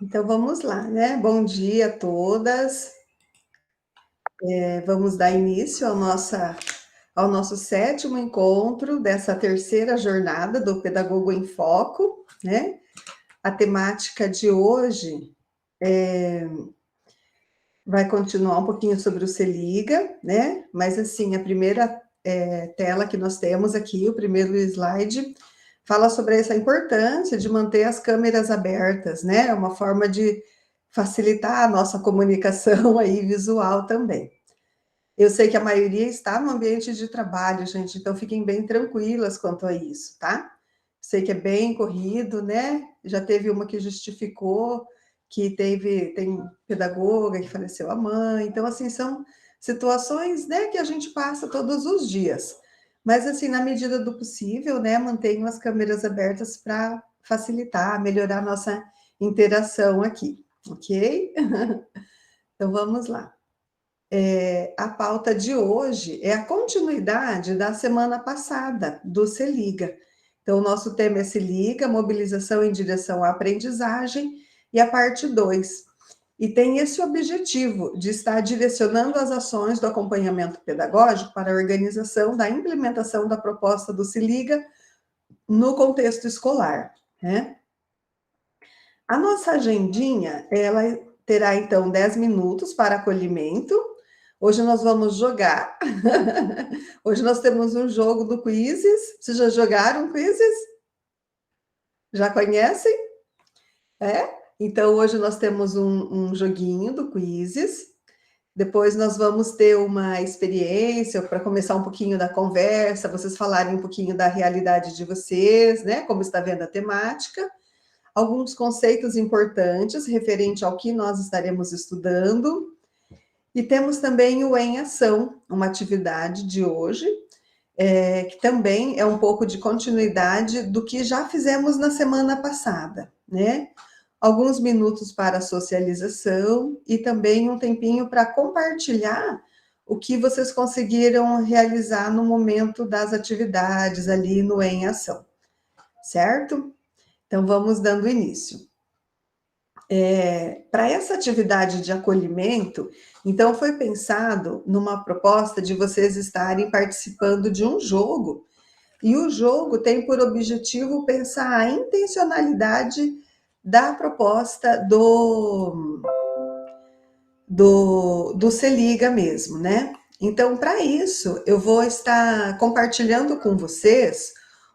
Então vamos lá, né? Bom dia a todas. Vamos dar início ao nosso sétimo encontro dessa terceira jornada do Pedagogo em Foco, né? A temática de hoje vai continuar um pouquinho sobre o Se Liga, né? Mas assim, a primeira tela que nós temos aqui, o primeiro slide, fala sobre essa importância de manter as câmeras abertas, né? É uma forma de facilitar a nossa comunicação aí visual também. Eu sei que a maioria está no ambiente de trabalho, gente, então fiquem bem tranquilas quanto a isso, tá? Sei que é bem corrido, né? Já teve uma que justificou que tem pedagoga que faleceu a mãe, então assim são situações, né, que a gente passa todos os dias. Mas assim, na medida do possível, né, mantenham as câmeras abertas para facilitar, melhorar a nossa interação aqui, ok? Então vamos lá. A pauta de hoje é a continuidade da semana passada, do Se Liga. Então, o nosso tema é Se Liga, mobilização em direção à aprendizagem, e a parte 2. E tem esse objetivo de estar direcionando as ações do acompanhamento pedagógico para a organização da implementação da proposta do Se Liga no contexto escolar, né? A nossa agendinha, ela terá, então, 10 minutos para acolhimento. Hoje nós vamos jogar. Hoje nós temos um jogo do Quizzes. Vocês já jogaram Quizzes? Já conhecem? É? Então, hoje nós temos um joguinho do Quizzes. Depois nós vamos ter uma experiência para começar um pouquinho da conversa, vocês falarem um pouquinho da realidade de vocês, né? Como está vendo a temática. Alguns conceitos importantes referente ao que nós estaremos estudando. E temos também o Em Ação, uma atividade de hoje, que também é um pouco de continuidade do que já fizemos na semana passada, né? Alguns minutos para socialização e também um tempinho para compartilhar o que vocês conseguiram realizar no momento das atividades ali no Em Ação, certo? Então vamos dando início. Para essa atividade de acolhimento, então foi pensado numa proposta de vocês estarem participando de um jogo, e o jogo tem por objetivo pensar a intencionalidade da proposta do Se Liga mesmo, né? Então, para isso, eu vou estar compartilhando com vocês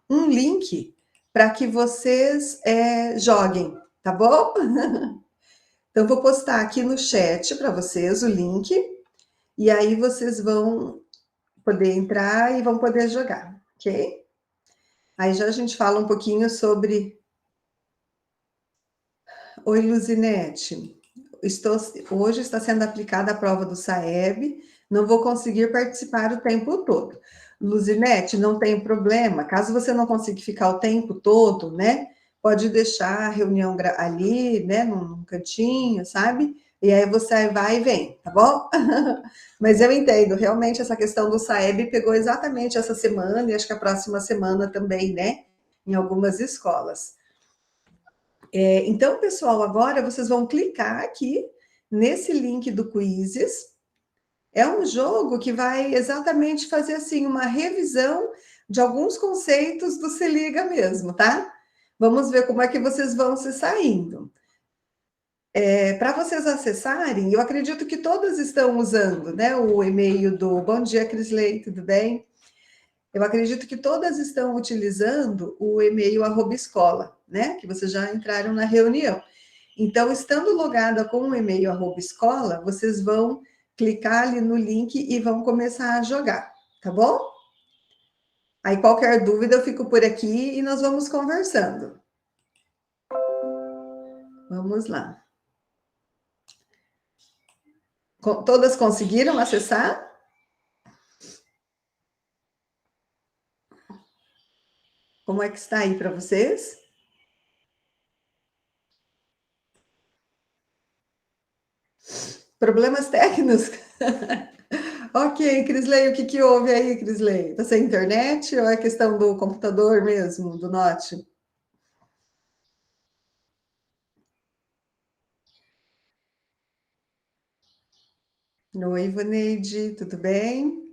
um link para que vocês joguem, tá bom? Então, vou postar aqui no chat para vocês o link, e aí vocês vão poder entrar e vão poder jogar, ok? Aí já a gente fala um pouquinho sobre... Oi, Luzinete. Hoje está sendo aplicada a prova do SAEB, não vou conseguir participar o tempo todo. Luzinete, não tem problema, caso você não consiga ficar o tempo todo, né? Pode deixar a reunião ali, né, num cantinho, sabe? E aí você vai e vem, tá bom? Mas eu entendo, realmente essa questão do SAEB pegou exatamente essa semana, e acho que a próxima semana também, né? Em algumas escolas. Então, pessoal, agora vocês vão clicar aqui nesse link do Quizzes. É um jogo que vai exatamente fazer assim uma revisão de alguns conceitos do Se Liga mesmo, tá? Vamos ver como é que vocês vão se saindo. Para vocês acessarem, eu acredito que todas estão usando, né, o e-mail do Bom Dia, Crisley, tudo bem? Eu acredito que todas estão utilizando o e-mail @escola, né? Que vocês já entraram na reunião. Então, estando logada com o e-mail @escola, vocês vão clicar ali no link e vão começar a jogar, tá bom? Aí, qualquer dúvida, eu fico por aqui e nós vamos conversando. Vamos lá. Todas conseguiram acessar? Como é que está aí para vocês? Problemas técnicos? Ok, Crisley, o que que houve aí, Crisley? Tá sem internet ou é questão do computador mesmo, do Note? Oi, Ivaneide, tudo bem?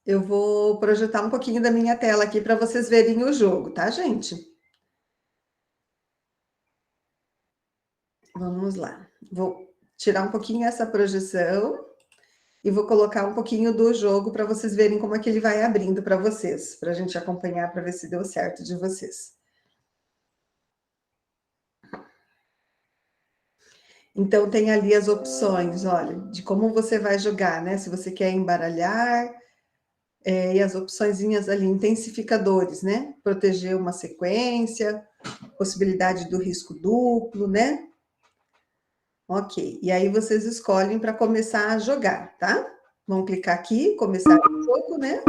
Eu vou projetar um pouquinho da minha tela aqui para vocês verem o jogo, tá, gente? Vamos lá. Vou tirar um pouquinho essa projeção e vou colocar um pouquinho do jogo para vocês verem como é que ele vai abrindo para vocês, para a gente acompanhar para ver se deu certo de vocês. Então, tem ali as opções, olha, de como você vai jogar, né? Se você quer embaralhar, e as opçõezinhas ali, intensificadores, né? Proteger uma sequência, possibilidade do risco duplo, né? Ok. E aí vocês escolhem para começar a jogar, tá? Vão clicar aqui, começar o jogo, né?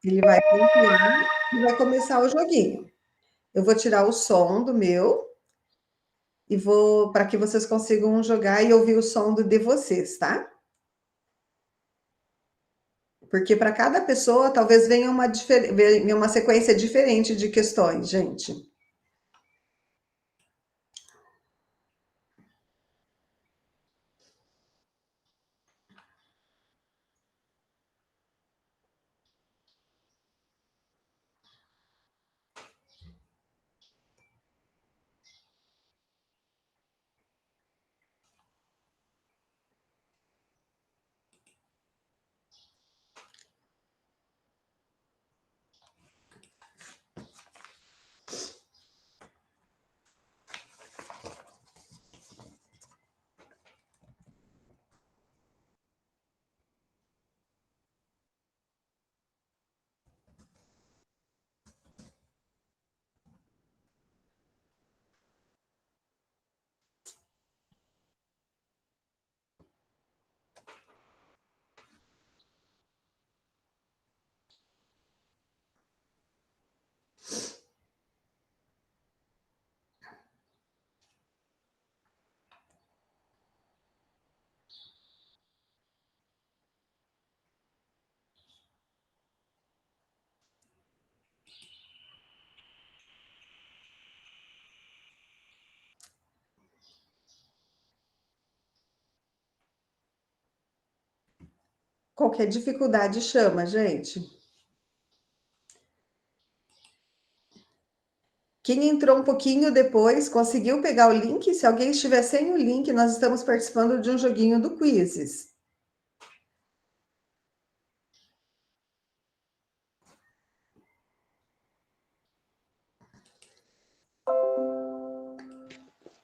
Ele vai pontuar e vai começar o joguinho. Eu vou tirar o som do meu e vou para que vocês consigam jogar e ouvir o som do de vocês, tá? Porque para cada pessoa talvez venha uma sequência diferente de questões, gente. Qualquer dificuldade chama, gente. Quem entrou um pouquinho depois, conseguiu pegar o link? Se alguém estiver sem o link, nós estamos participando de um joguinho do Quizzes.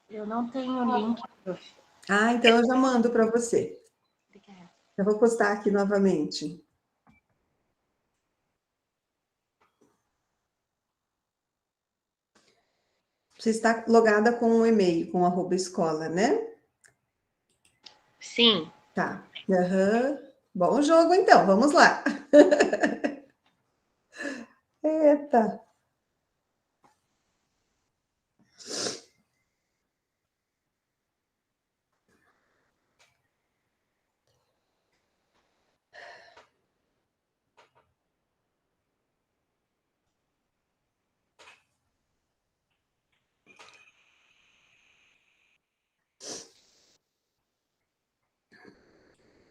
Eu não tenho link, prof. Ah, então eu já mando para você. Obrigada. Eu vou postar aqui novamente. Você está logada com um e-mail, com @escola, né? Sim. Tá. Uhum. Bom jogo, então. Vamos lá. Eita.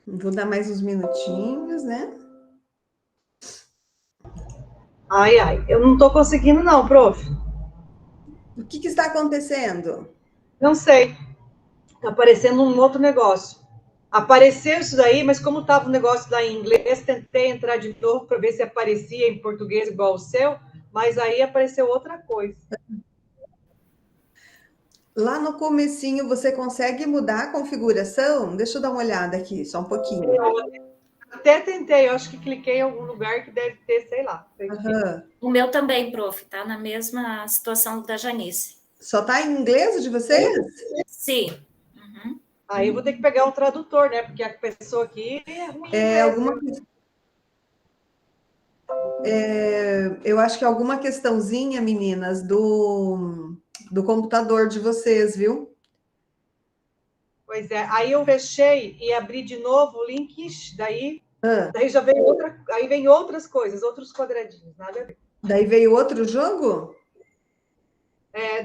Vou dar mais uns minutinhos, né? Ai, ai, eu não tô conseguindo não, prof. O que está acontecendo? Não sei. Tá aparecendo um outro negócio. Apareceu isso daí, mas como tava o negócio lá em inglês, tentei entrar de novo para ver se aparecia em português igual o seu, mas aí apareceu outra coisa. Lá no comecinho, você consegue mudar a configuração? Deixa eu dar uma olhada aqui, só um pouquinho. Até tentei, eu acho que cliquei em algum lugar que deve ter, sei lá. Uhum. O meu também, prof, tá na mesma situação da Janice. Só está em inglês de vocês? Sim. Uhum. Aí eu vou ter que pegar um tradutor, né? Porque a pessoa aqui é ruim inglês, eu acho que alguma questãozinha, meninas, do computador de vocês, viu? Pois é, aí eu fechei e abri de novo o link, daí Ah, já vem outra, aí vem outras coisas, outros quadradinhos, nada a ver. daí veio outro jogo?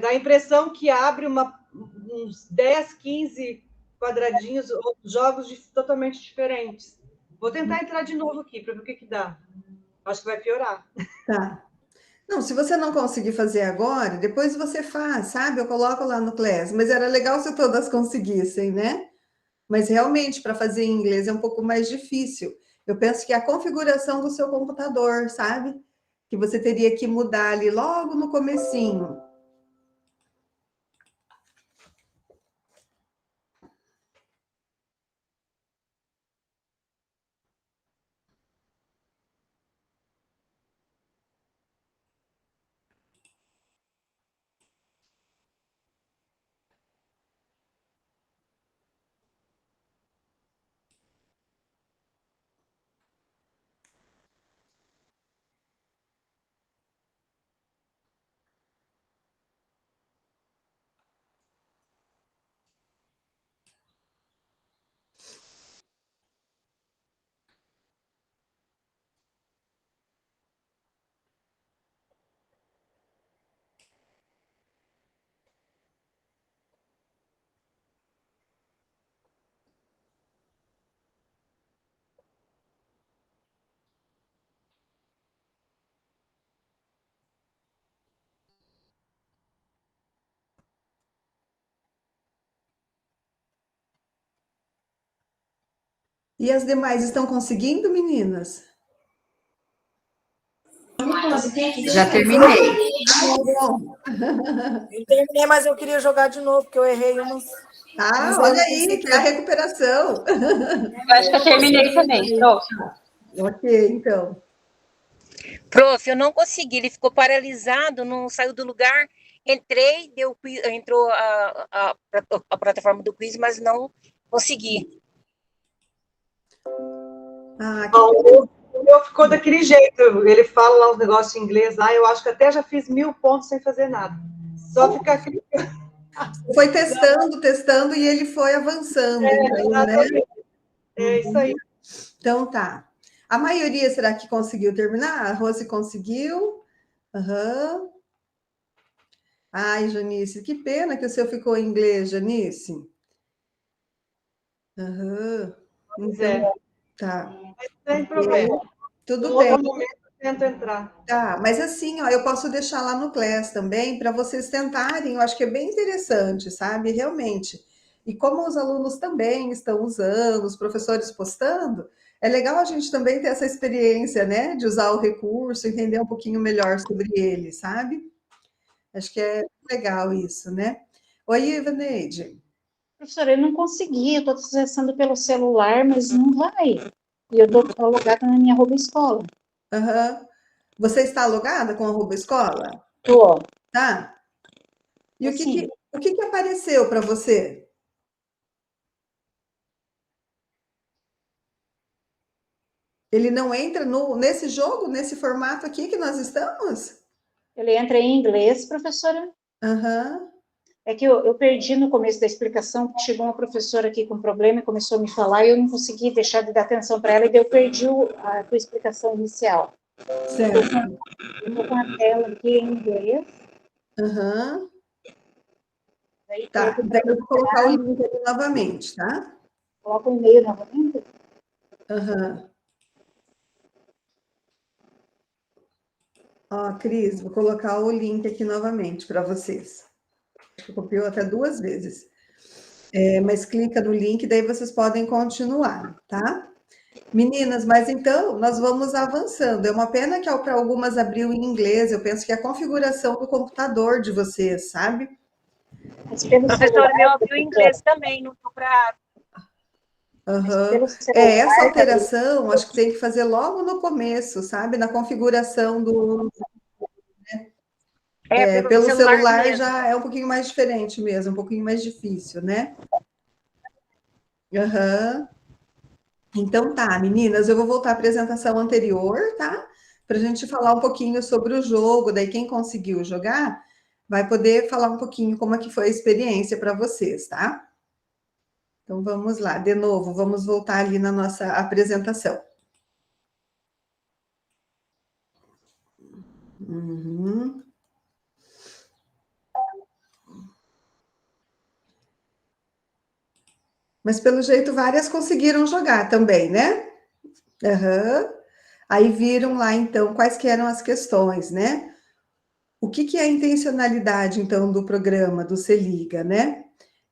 Dá a impressão que abre um uns 10, 15 quadradinhos, jogos totalmente diferentes. Vou tentar entrar de novo aqui para ver o que dá. Acho que vai piorar. Tá. Não, se você não conseguir fazer agora, depois você faz, sabe? Eu coloco lá no Class, mas era legal se todas conseguissem, né? Mas realmente, para fazer em inglês é um pouco mais difícil. Eu penso que é a configuração do seu computador, sabe? Que você teria que mudar ali logo no comecinho. E as demais estão conseguindo, meninas? Já terminei. Eu terminei, mas eu queria jogar de novo, porque eu errei umas. Ah, olha aí, que é a recuperação. Eu acho que eu terminei também. Prof. Ok, então. Prof, eu não consegui, ele ficou paralisado, não saiu do lugar. Entrei, entrou a plataforma do quiz, mas não consegui. Ah, O meu ficou daquele jeito. Ele fala lá os negócios em inglês lá. Eu acho que até já fiz 1000 pontos sem fazer nada. Só ficar clicando. foi testando e ele foi avançando, então, né? É isso aí. Então tá. A maioria, será que conseguiu terminar? A Rose conseguiu? Aham. Ai, Janice, que pena que o seu ficou em inglês, Janice. Aham. Pois Então, tá. Não tem problema. Tudo Um bem. outro momento eu tento entrar. Tá, mas assim, ó, eu posso deixar lá no Class também para vocês tentarem, eu acho que é bem interessante, sabe? Realmente. E como os alunos também estão usando, os professores postando, é legal a gente também ter essa experiência, né? De usar o recurso, entender um pouquinho melhor sobre ele, sabe? Acho que é legal isso, né? Oi, Ivaneide. Professora, eu não consegui, eu estou acessando pelo celular, mas não vai. E eu estou logada na minha arroba escola. Aham. Você está logada com a escola? Tô. Tá? E Assim, o que que apareceu para você? Ele não entra nesse jogo, nesse formato aqui que nós estamos? ele entra em inglês, professora. Aham. É que eu perdi no começo da explicação, porque chegou uma professora aqui com problema e começou a me falar, e eu não consegui deixar de dar atenção para ela, e daí eu perdi a tua explicação inicial. Certo. Eu estou com a tela aqui em inglês. Aham. Daí Tá. Então eu vou colocar o link aqui novamente, tá? coloco o e-mail novamente. Aham. Ó, Cris, vou colocar o link aqui novamente para vocês. Acho que copiou até duas vezes. Mas clica no link, daí vocês podem continuar, tá? Meninas, mas então nós vamos avançando. É uma pena que para algumas abriu em inglês. Eu penso que é a configuração do computador de vocês, sabe? Mas pelo Professor, celular, meu abriu em professora, inglês também, não estou para. mas Aham. pelo celular, Essa tá bem. alteração acho que tem que fazer logo no começo, sabe? Na configuração do. Pelo Pelo celular celular mesmo. já é um pouquinho mais diferente mesmo, um pouquinho mais difícil, né? Aham. Então tá, meninas, eu vou voltar à apresentação anterior, tá? Para a gente falar um pouquinho sobre o jogo, daí quem conseguiu jogar vai poder falar um pouquinho como é que foi a experiência para vocês, tá? Então vamos lá, de novo, vamos voltar ali na nossa apresentação. Uhum. Mas, pelo jeito, várias conseguiram jogar também, né? Aham. Aí viram lá, então, quais que eram as questões, né? O que é a intencionalidade, então, do programa, do Se Liga, né?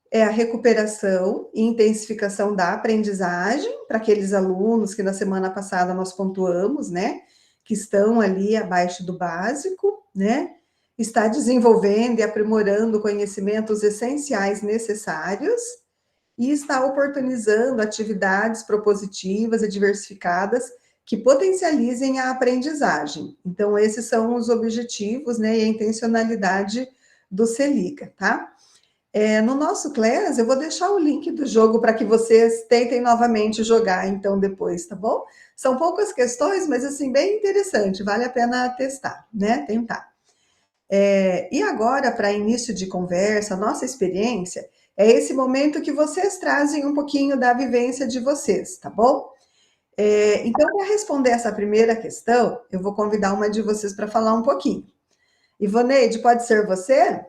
É a recuperação e intensificação da aprendizagem para aqueles alunos que na semana passada nós pontuamos, né? Que estão ali abaixo do básico, né? Está desenvolvendo e aprimorando conhecimentos essenciais necessários e está oportunizando atividades propositivas e diversificadas que potencializem a aprendizagem. Então, esses são os objetivos, né, e a intencionalidade do Se Liga, tá? No nosso Class, eu vou deixar o link do jogo para que vocês tentem novamente jogar, então, depois, tá bom? São poucas questões, mas, assim, bem interessante, vale a pena testar, né, tentar. E agora, para início de conversa, nossa experiência é esse momento que vocês trazem um pouquinho da vivência de vocês, tá bom? Então, para responder essa primeira questão, eu vou convidar uma de vocês para falar um pouquinho. Ivoneide, pode ser você?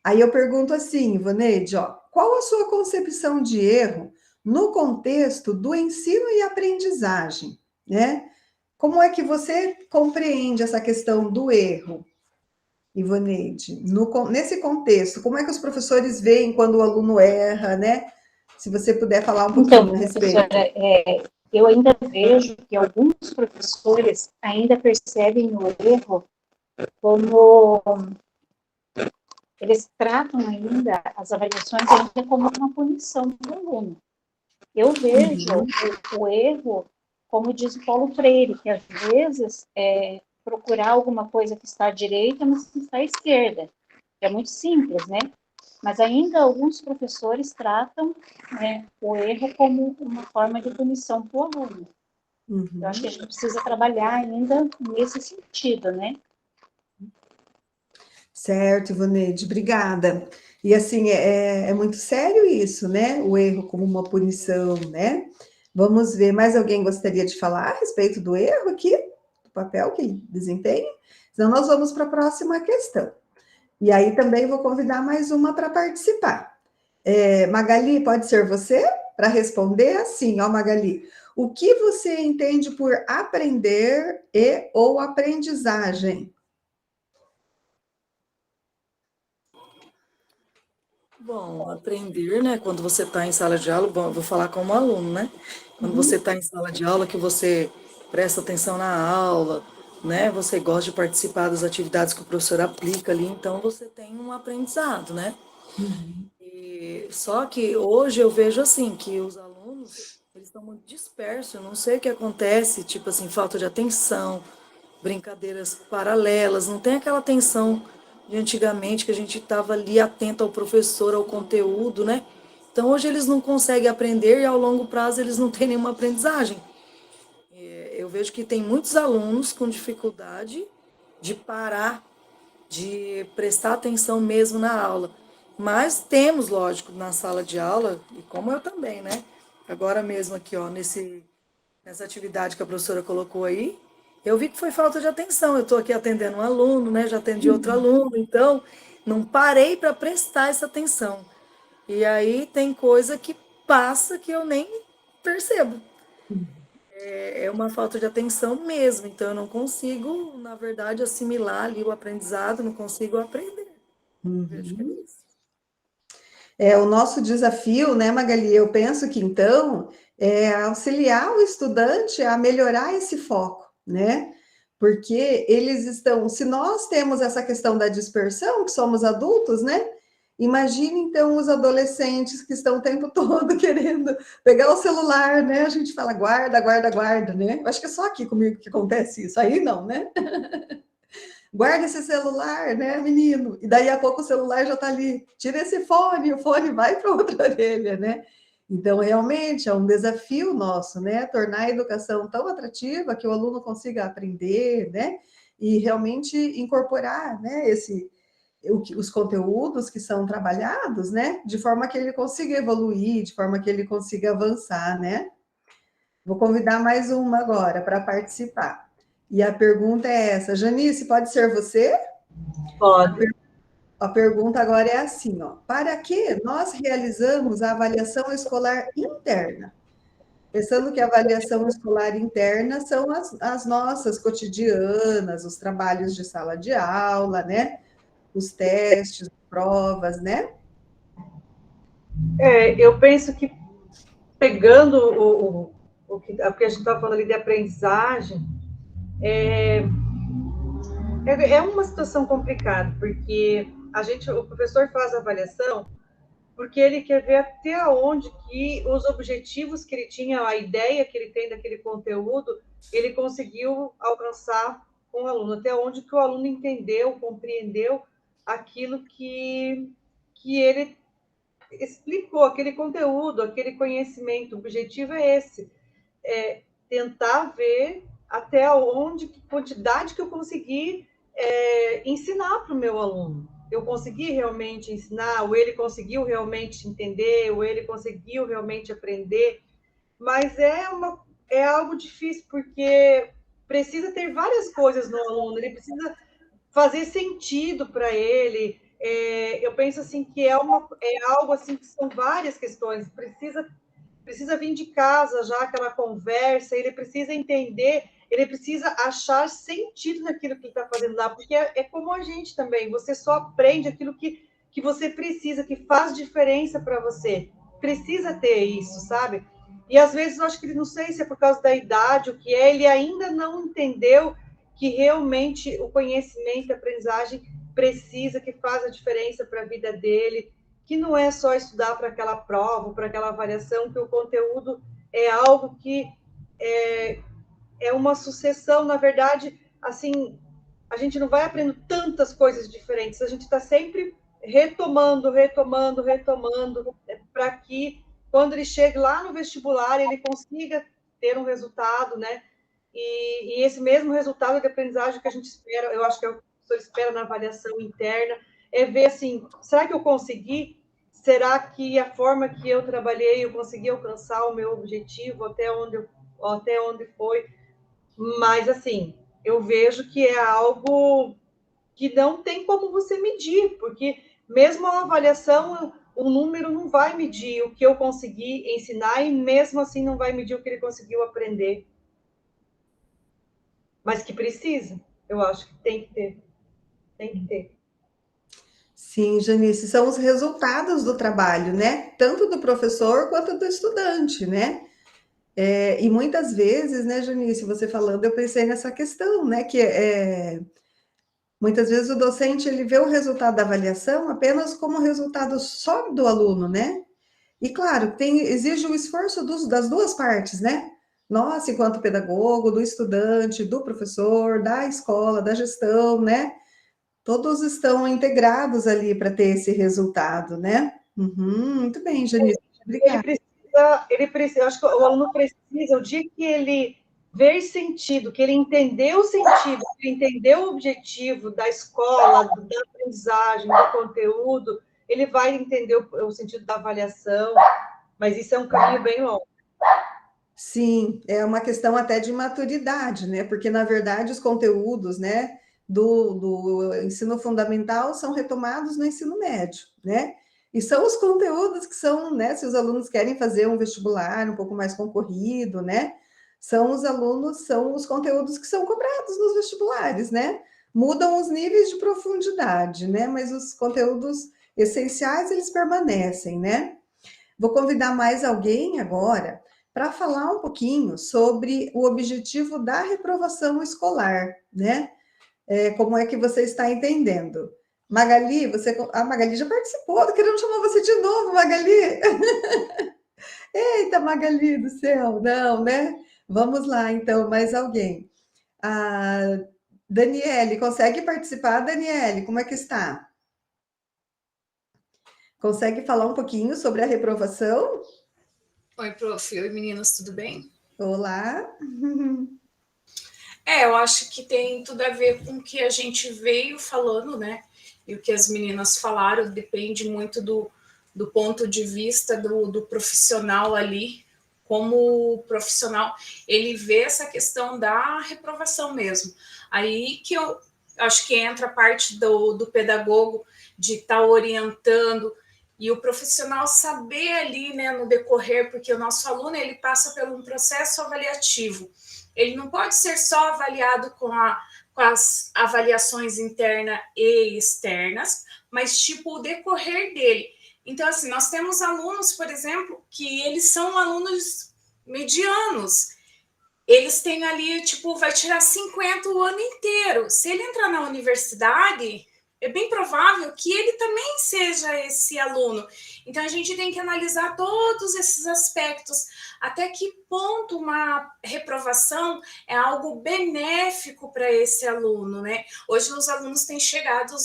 Aí eu pergunto assim, Ivoneide, ó, qual a sua concepção de erro no contexto do ensino e aprendizagem, né? Como é que você compreende essa questão do erro, Ivoneide? Nesse contexto, como é que os professores veem quando o aluno erra, né? Se você puder falar um pouquinho a respeito. Professora, eu ainda vejo que alguns professores ainda percebem o erro como eles tratam ainda as avaliações ainda como uma punição do aluno. Eu vejo o erro, como diz o Paulo Freire, que às vezes procurar alguma coisa que está à direita, mas que está à esquerda. É muito simples, né? Mas ainda alguns professores tratam o erro como uma forma de punição para o aluno. Eu acho que a gente precisa trabalhar ainda nesse sentido, né? Certo, Ivoneide, obrigada. E assim, é muito sério isso, né? O erro como uma punição, né? Vamos ver, mais alguém gostaria de falar a respeito do erro aqui, do papel que ele desempenha? Então, nós vamos para a próxima questão. E aí também vou convidar mais uma para participar. Magali, pode ser você para responder assim, ó, Magali. O que você entende por aprender e ou aprendizagem? Bom, aprender, né? Quando você está em sala de aula, bom, eu vou falar como aluno, né? Quando você está em sala de aula, que você presta atenção na aula, né? Você gosta de participar das atividades que o professor aplica ali, então você tem um aprendizado, né? Só que hoje eu vejo assim, que os alunos, eles estão muito dispersos, eu não sei o que acontece, tipo assim, falta de atenção, brincadeiras paralelas, não tem aquela atenção de antigamente que a gente estava ali atento ao professor, ao conteúdo, né? Então hoje eles não conseguem aprender e ao longo prazo eles não têm nenhuma aprendizagem. Eu vejo que tem muitos alunos com dificuldade de parar, de prestar atenção mesmo na aula. Mas temos, lógico, na sala de aula, e como eu também, né? Agora mesmo aqui, ó, nessa atividade que a professora colocou aí, eu vi que foi falta de atenção. Eu estou aqui atendendo um aluno, né? Já atendi outro aluno, então não parei para prestar essa atenção. E aí tem coisa que passa que eu nem percebo. É uma falta de atenção mesmo, então eu não consigo, na verdade, assimilar ali o aprendizado, não consigo aprender. Vejo que é isso. O nosso desafio, né, Magali? Eu penso que, então, é auxiliar o estudante a melhorar esse foco, né? Porque eles estão... Se nós temos essa questão da dispersão, que somos adultos, né? Imagine, então, os adolescentes que estão o tempo todo querendo pegar o celular, né? A gente fala, guarda, guarda, guarda, né? Eu acho que é só aqui comigo que acontece isso. Aí não, né? Guarda esse celular, né, menino? E daí a pouco o celular já está ali. Tira esse fone, o fone vai para outra orelha, né? Então, realmente, é um desafio nosso, né? Tornar a educação tão atrativa que o aluno consiga aprender, né? E realmente incorporar, né, os conteúdos que são trabalhados, né? De forma que ele consiga evoluir, de forma que ele consiga avançar, né? Vou convidar mais uma agora para participar. E a pergunta é essa. Janice, pode ser você? Pode. A pergunta agora é assim, ó. Para que nós realizamos a avaliação escolar interna? Pensando que a avaliação escolar interna são as nossas cotidianas, os trabalhos de sala de aula, né? Os testes, provas, né? Eu penso que pegando o que a gente estava falando ali de aprendizagem, é uma situação complicada, porque o professor faz a avaliação porque ele quer ver até onde que os objetivos que ele tinha, a ideia que ele tem daquele conteúdo, ele conseguiu alcançar com o aluno, até onde que o aluno entendeu, compreendeu aquilo que ele explicou, aquele conteúdo, aquele conhecimento. O objetivo é esse, tentar ver até onde, que quantidade que eu consegui ensinar para o meu aluno. Eu consegui realmente ensinar, ou ele conseguiu realmente entender, ou ele conseguiu realmente aprender, mas é algo difícil, porque precisa ter várias coisas no aluno, ele precisa fazer sentido para ele. Eu penso assim que é algo assim que são várias questões, precisa vir de casa já aquela conversa, ele precisa entender, ele precisa achar sentido naquilo que ele está fazendo lá, porque é como a gente também, você só aprende aquilo que você precisa, que faz diferença para você. Precisa ter isso, sabe? E às vezes eu acho que ele, não sei se é por causa da idade, o que é, ele ainda não entendeu que realmente o conhecimento, a aprendizagem precisa, que faz a diferença para a vida dele, que não é só estudar para aquela prova, para aquela avaliação, que o conteúdo é algo que é uma sucessão, na verdade, assim, a gente não vai aprendendo tantas coisas diferentes, a gente está sempre retomando, para que, quando ele chegue lá no vestibular, ele consiga ter um resultado, né? E esse mesmo resultado de aprendizagem que a gente espera, eu acho que é o que o professor espera na avaliação interna, é ver assim, será que eu consegui? Será que a forma que eu trabalhei, eu consegui alcançar o meu objetivo até onde foi? Mas, assim, eu vejo que é algo que não tem como você medir, porque mesmo a avaliação, o número não vai medir o que eu consegui ensinar e mesmo assim não vai medir o que ele conseguiu aprender. Mas que precisa, eu acho que tem que ter. Tem que ter. Sim, Janice, são os resultados do trabalho, né? Tanto do professor quanto do estudante, né? E muitas vezes, né, Janice, você falando, eu pensei nessa questão, né? Muitas vezes o docente ele vê o resultado da avaliação apenas como resultado só do aluno, né? E claro, exige o esforço das duas partes, né? Nós, enquanto pedagogo, do estudante, do professor, da escola, da gestão, né? Todos estão integrados ali para ter esse resultado, né? Muito bem, Janice, obrigada. Ele precisa, acho que o aluno precisa, o dia que ele ver sentido, que ele entendeu o sentido, que ele entendeu o objetivo da escola, da aprendizagem, do conteúdo, ele vai entender o sentido da avaliação, mas isso é um caminho bem longo. Sim, é uma questão até de maturidade, né? Porque, na verdade, os conteúdos, né, do ensino fundamental são retomados no ensino médio, né? E são os conteúdos que são, né, se os alunos querem fazer um vestibular um pouco mais concorrido, né? São os conteúdos que são cobrados nos vestibulares, né? Mudam os níveis de profundidade, né? Mas os conteúdos essenciais, eles permanecem, né? Vou convidar mais alguém agora para falar um pouquinho sobre o objetivo da reprovação escolar, né? Como é que você está entendendo? Magali, a Magali já participou, tô querendo chamar você de novo, Magali. Eita, Magali do céu, não, né? Vamos lá, então, mais alguém. A Daniele, consegue participar, Daniele? Como é que está? Consegue falar um pouquinho sobre a reprovação? Oi, prof. Oi, meninas, tudo bem? Olá. Eu acho que tem tudo a ver com o que a gente veio falando, né? E o que as meninas falaram depende muito do ponto de vista do profissional ali, como o profissional, ele vê essa questão da reprovação mesmo. Aí que acho que entra a parte do pedagogo de estar orientando e o profissional saber ali, né, no decorrer, porque o nosso aluno ele passa por um processo avaliativo. Ele não pode ser só avaliado com as avaliações internas e externas, mas tipo o decorrer dele. Então, assim, nós temos alunos, por exemplo, que eles são alunos medianos. Eles têm ali, tipo, vai tirar 50 o ano inteiro. Se ele entrar na universidade, é bem provável que ele também seja esse aluno. Então, a gente tem que analisar todos esses aspectos. Até que ponto uma reprovação é algo benéfico para esse aluno, né? Hoje, os alunos têm chegado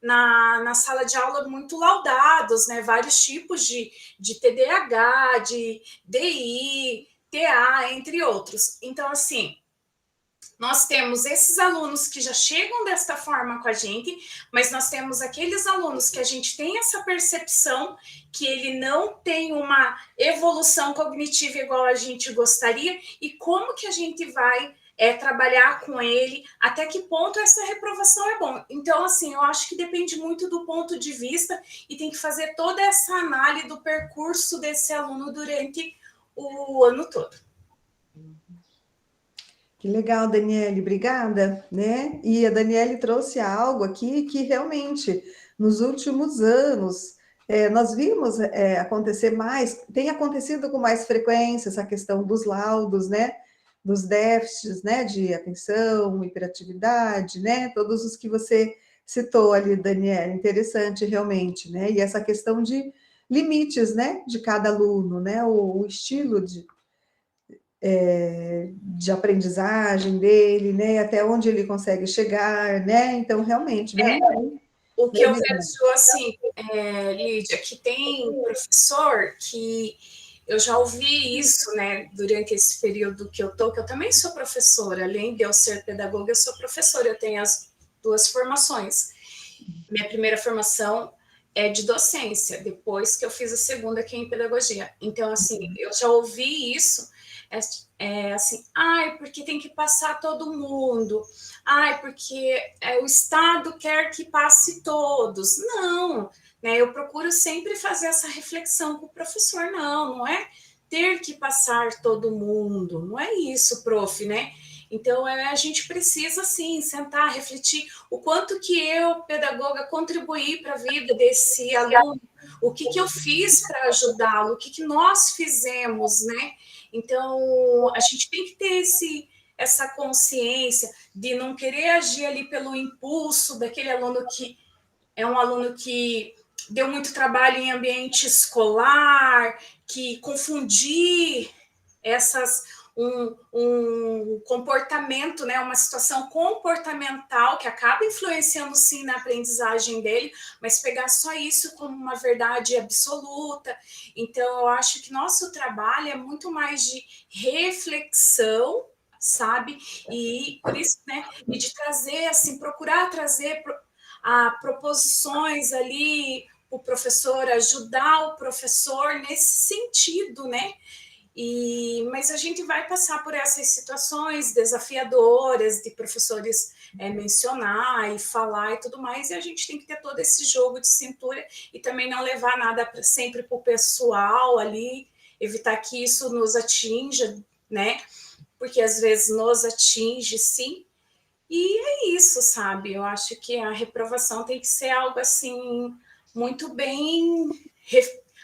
na sala de aula muito laudados, né? Vários tipos de TDAH, de DI, TA, entre outros. Então, assim, nós temos esses alunos que já chegam desta forma com a gente, mas nós temos aqueles alunos que a gente tem essa percepção que ele não tem uma evolução cognitiva igual a gente gostaria, e como que a gente vai trabalhar com ele, até que ponto essa reprovação é bom. Então, assim, eu acho que depende muito do ponto de vista e tem que fazer toda essa análise do percurso desse aluno durante o ano todo. Que legal, Daniele, obrigada, né? E a Daniele trouxe algo aqui que realmente, nos últimos anos, nós vimos acontecer mais, tem acontecido com mais frequência essa questão dos laudos, né? Dos déficits, né? De atenção, hiperatividade, né? Todos os que você citou ali, Daniele, interessante realmente, né? E essa questão de limites, né? De cada aluno, né? O estilo de aprendizagem dele, né? Até onde ele consegue chegar, né? Então, realmente, bem, o que eu vejo, assim, Lídia, que tem professor que eu já ouvi isso, né, durante esse período que eu também sou professora, além de eu ser pedagoga, eu sou professora, eu tenho as duas formações. Minha primeira formação é de docência, depois que eu fiz a segunda, que é em pedagogia. Então, assim, eu já ouvi isso, assim, porque tem que passar todo mundo, porque o Estado quer que passe todos. Não, né? Eu procuro sempre fazer essa reflexão com o professor, não é ter que passar todo mundo, não é isso, prof, né? Então, a gente precisa, sim, sentar, refletir o quanto que eu, pedagoga, contribuí para a vida desse aluno, o que eu fiz para ajudá-lo, o que nós fizemos, né? Então, a gente tem que ter essa consciência de não querer agir ali pelo impulso daquele aluno que é um aluno que deu muito trabalho em ambiente escolar, que confundir um comportamento, né, uma situação comportamental que acaba influenciando sim na aprendizagem dele, mas pegar só isso como uma verdade absoluta. Então, eu acho que nosso trabalho é muito mais de reflexão, sabe? E por isso, né, e de trazer, assim, procurar trazer proposições ali o professor, ajudar o professor nesse sentido, né? Mas a gente vai passar por essas situações desafiadoras de professores mencionar e falar e tudo mais, e a gente tem que ter todo esse jogo de cintura e também não levar nada sempre para o pessoal ali, evitar que isso nos atinja, né? Porque às vezes nos atinge, sim. E é isso, sabe? Eu acho que a reprovação tem que ser algo assim muito bem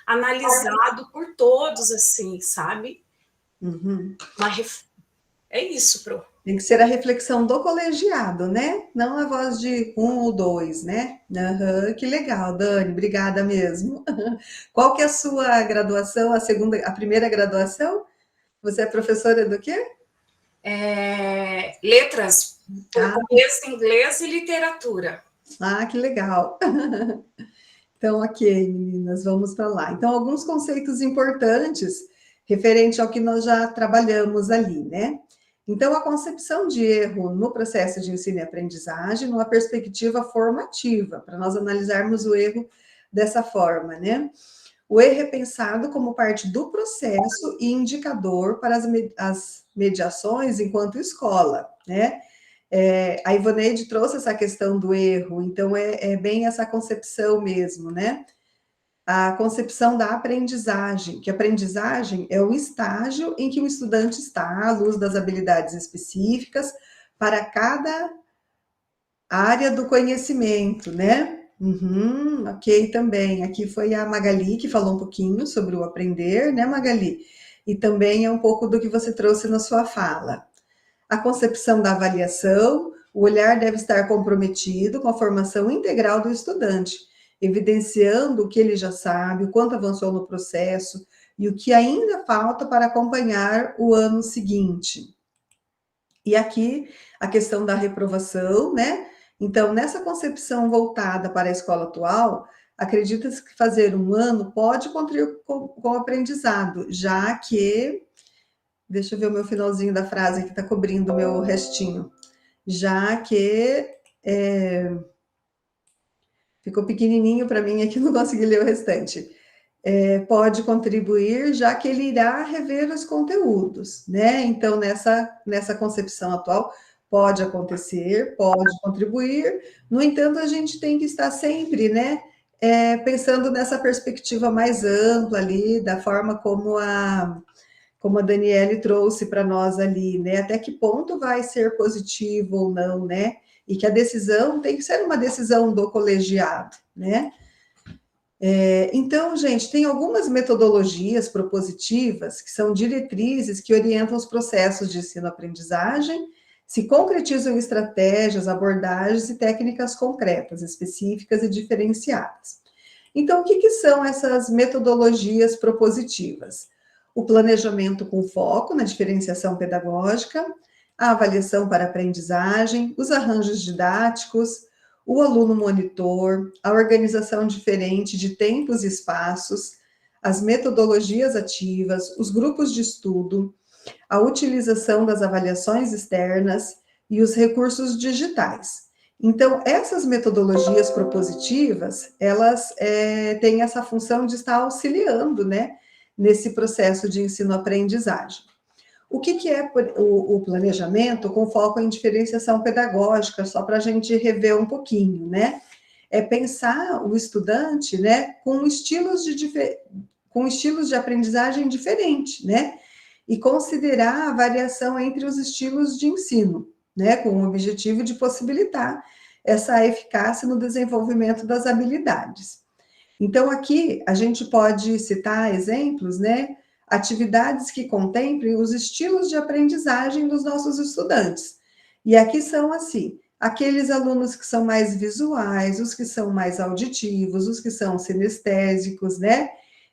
analisado por todos, assim, sabe? Uhum. É isso, Pro. Tem que ser a reflexão do colegiado, né? Não a voz de um ou dois, né? Uhum, que legal, Dani, obrigada mesmo. Qual que é a sua graduação, a primeira graduação? Você é professora do quê? Letras, português, inglês e literatura. Que legal. Então, ok, meninas, vamos para lá. Então, alguns conceitos importantes referente ao que nós já trabalhamos ali, né? Então, a concepção de erro no processo de ensino e aprendizagem, numa perspectiva formativa, para nós analisarmos o erro dessa forma, né? O erro é pensado como parte do processo e indicador para as mediações enquanto escola, né? A Ivoneide trouxe essa questão do erro, então é bem essa concepção mesmo, né? A concepção da aprendizagem, que aprendizagem é o estágio em que o estudante está à luz das habilidades específicas para cada área do conhecimento, né? Ok, também. Aqui foi a Magali que falou um pouquinho sobre o aprender, né, Magali? E também é um pouco do que você trouxe na sua fala. A concepção da avaliação, o olhar deve estar comprometido com a formação integral do estudante, evidenciando o que ele já sabe, o quanto avançou no processo e o que ainda falta para acompanhar o ano seguinte. E aqui a questão da reprovação, né? Então, nessa concepção voltada para a escola atual, acredita-se que fazer um ano pode contribuir com o aprendizado, já que... Deixa eu ver o meu finalzinho da frase que está cobrindo o meu restinho. Já que... ficou pequenininho para mim aqui, não consegui ler o restante. Pode contribuir, já que ele irá rever os conteúdos, né? Então, nessa concepção atual, pode acontecer, pode contribuir, no entanto, a gente tem que estar sempre, né, pensando nessa perspectiva mais ampla ali, da forma como a Daniele trouxe para nós ali, né? Até que ponto vai ser positivo ou não, né? E que a decisão tem que ser uma decisão do colegiado, né? Então, gente, tem algumas metodologias propositivas que são diretrizes que orientam os processos de ensino-aprendizagem, se concretizam em estratégias, abordagens e técnicas concretas, específicas e diferenciadas. Então, o que são essas metodologias propositivas? O planejamento com foco na diferenciação pedagógica, a avaliação para aprendizagem, os arranjos didáticos, o aluno monitor, a organização diferente de tempos e espaços, as metodologias ativas, os grupos de estudo, a utilização das avaliações externas e os recursos digitais. Então, essas metodologias propositivas, elas têm essa função de estar auxiliando, né, nesse processo de ensino-aprendizagem. O que é o planejamento com foco em diferenciação pedagógica, só para a gente rever um pouquinho, né? É pensar o estudante, né, com estilos de aprendizagem diferentes, né? E considerar a variação entre os estilos de ensino, né, com o objetivo de possibilitar essa eficácia no desenvolvimento das habilidades. Então, aqui a gente pode citar exemplos, né? Atividades que contemplem os estilos de aprendizagem dos nossos estudantes. E aqui são, assim, aqueles alunos que são mais visuais, os que são mais auditivos, os que são sinestésicos, né?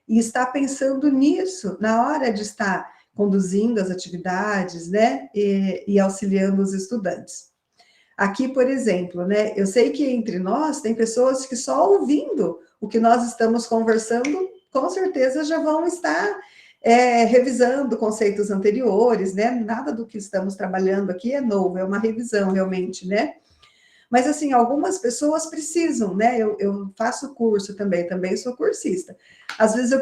E estar pensando nisso na hora de estar conduzindo as atividades, né? E auxiliando os estudantes. Aqui, por exemplo, né? Eu sei que entre nós tem pessoas que só ouvindo o que nós estamos conversando, com certeza já vão estar revisando conceitos anteriores, né? Nada do que estamos trabalhando aqui é novo, é uma revisão realmente, né? Mas, assim, algumas pessoas precisam, né? Eu faço curso também sou cursista. Às vezes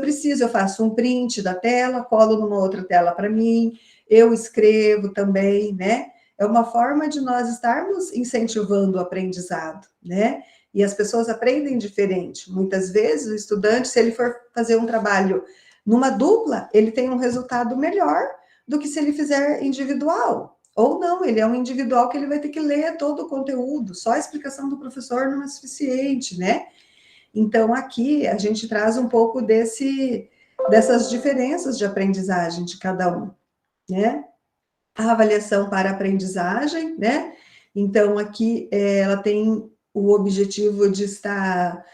eu faço um print da tela, colo numa outra tela para mim, eu escrevo também, né? É uma forma de nós estarmos incentivando o aprendizado, né? E as pessoas aprendem diferente. Muitas vezes o estudante, se ele for fazer um trabalho numa dupla, ele tem um resultado melhor do que se ele fizer individual. Ou não, ele é um individual que ele vai ter que ler todo o conteúdo, só a explicação do professor não é suficiente, né? Então, aqui a gente traz um pouco dessas diferenças de aprendizagem de cada um, né? A avaliação para aprendizagem, né? Então, aqui ela tem o objetivo de estar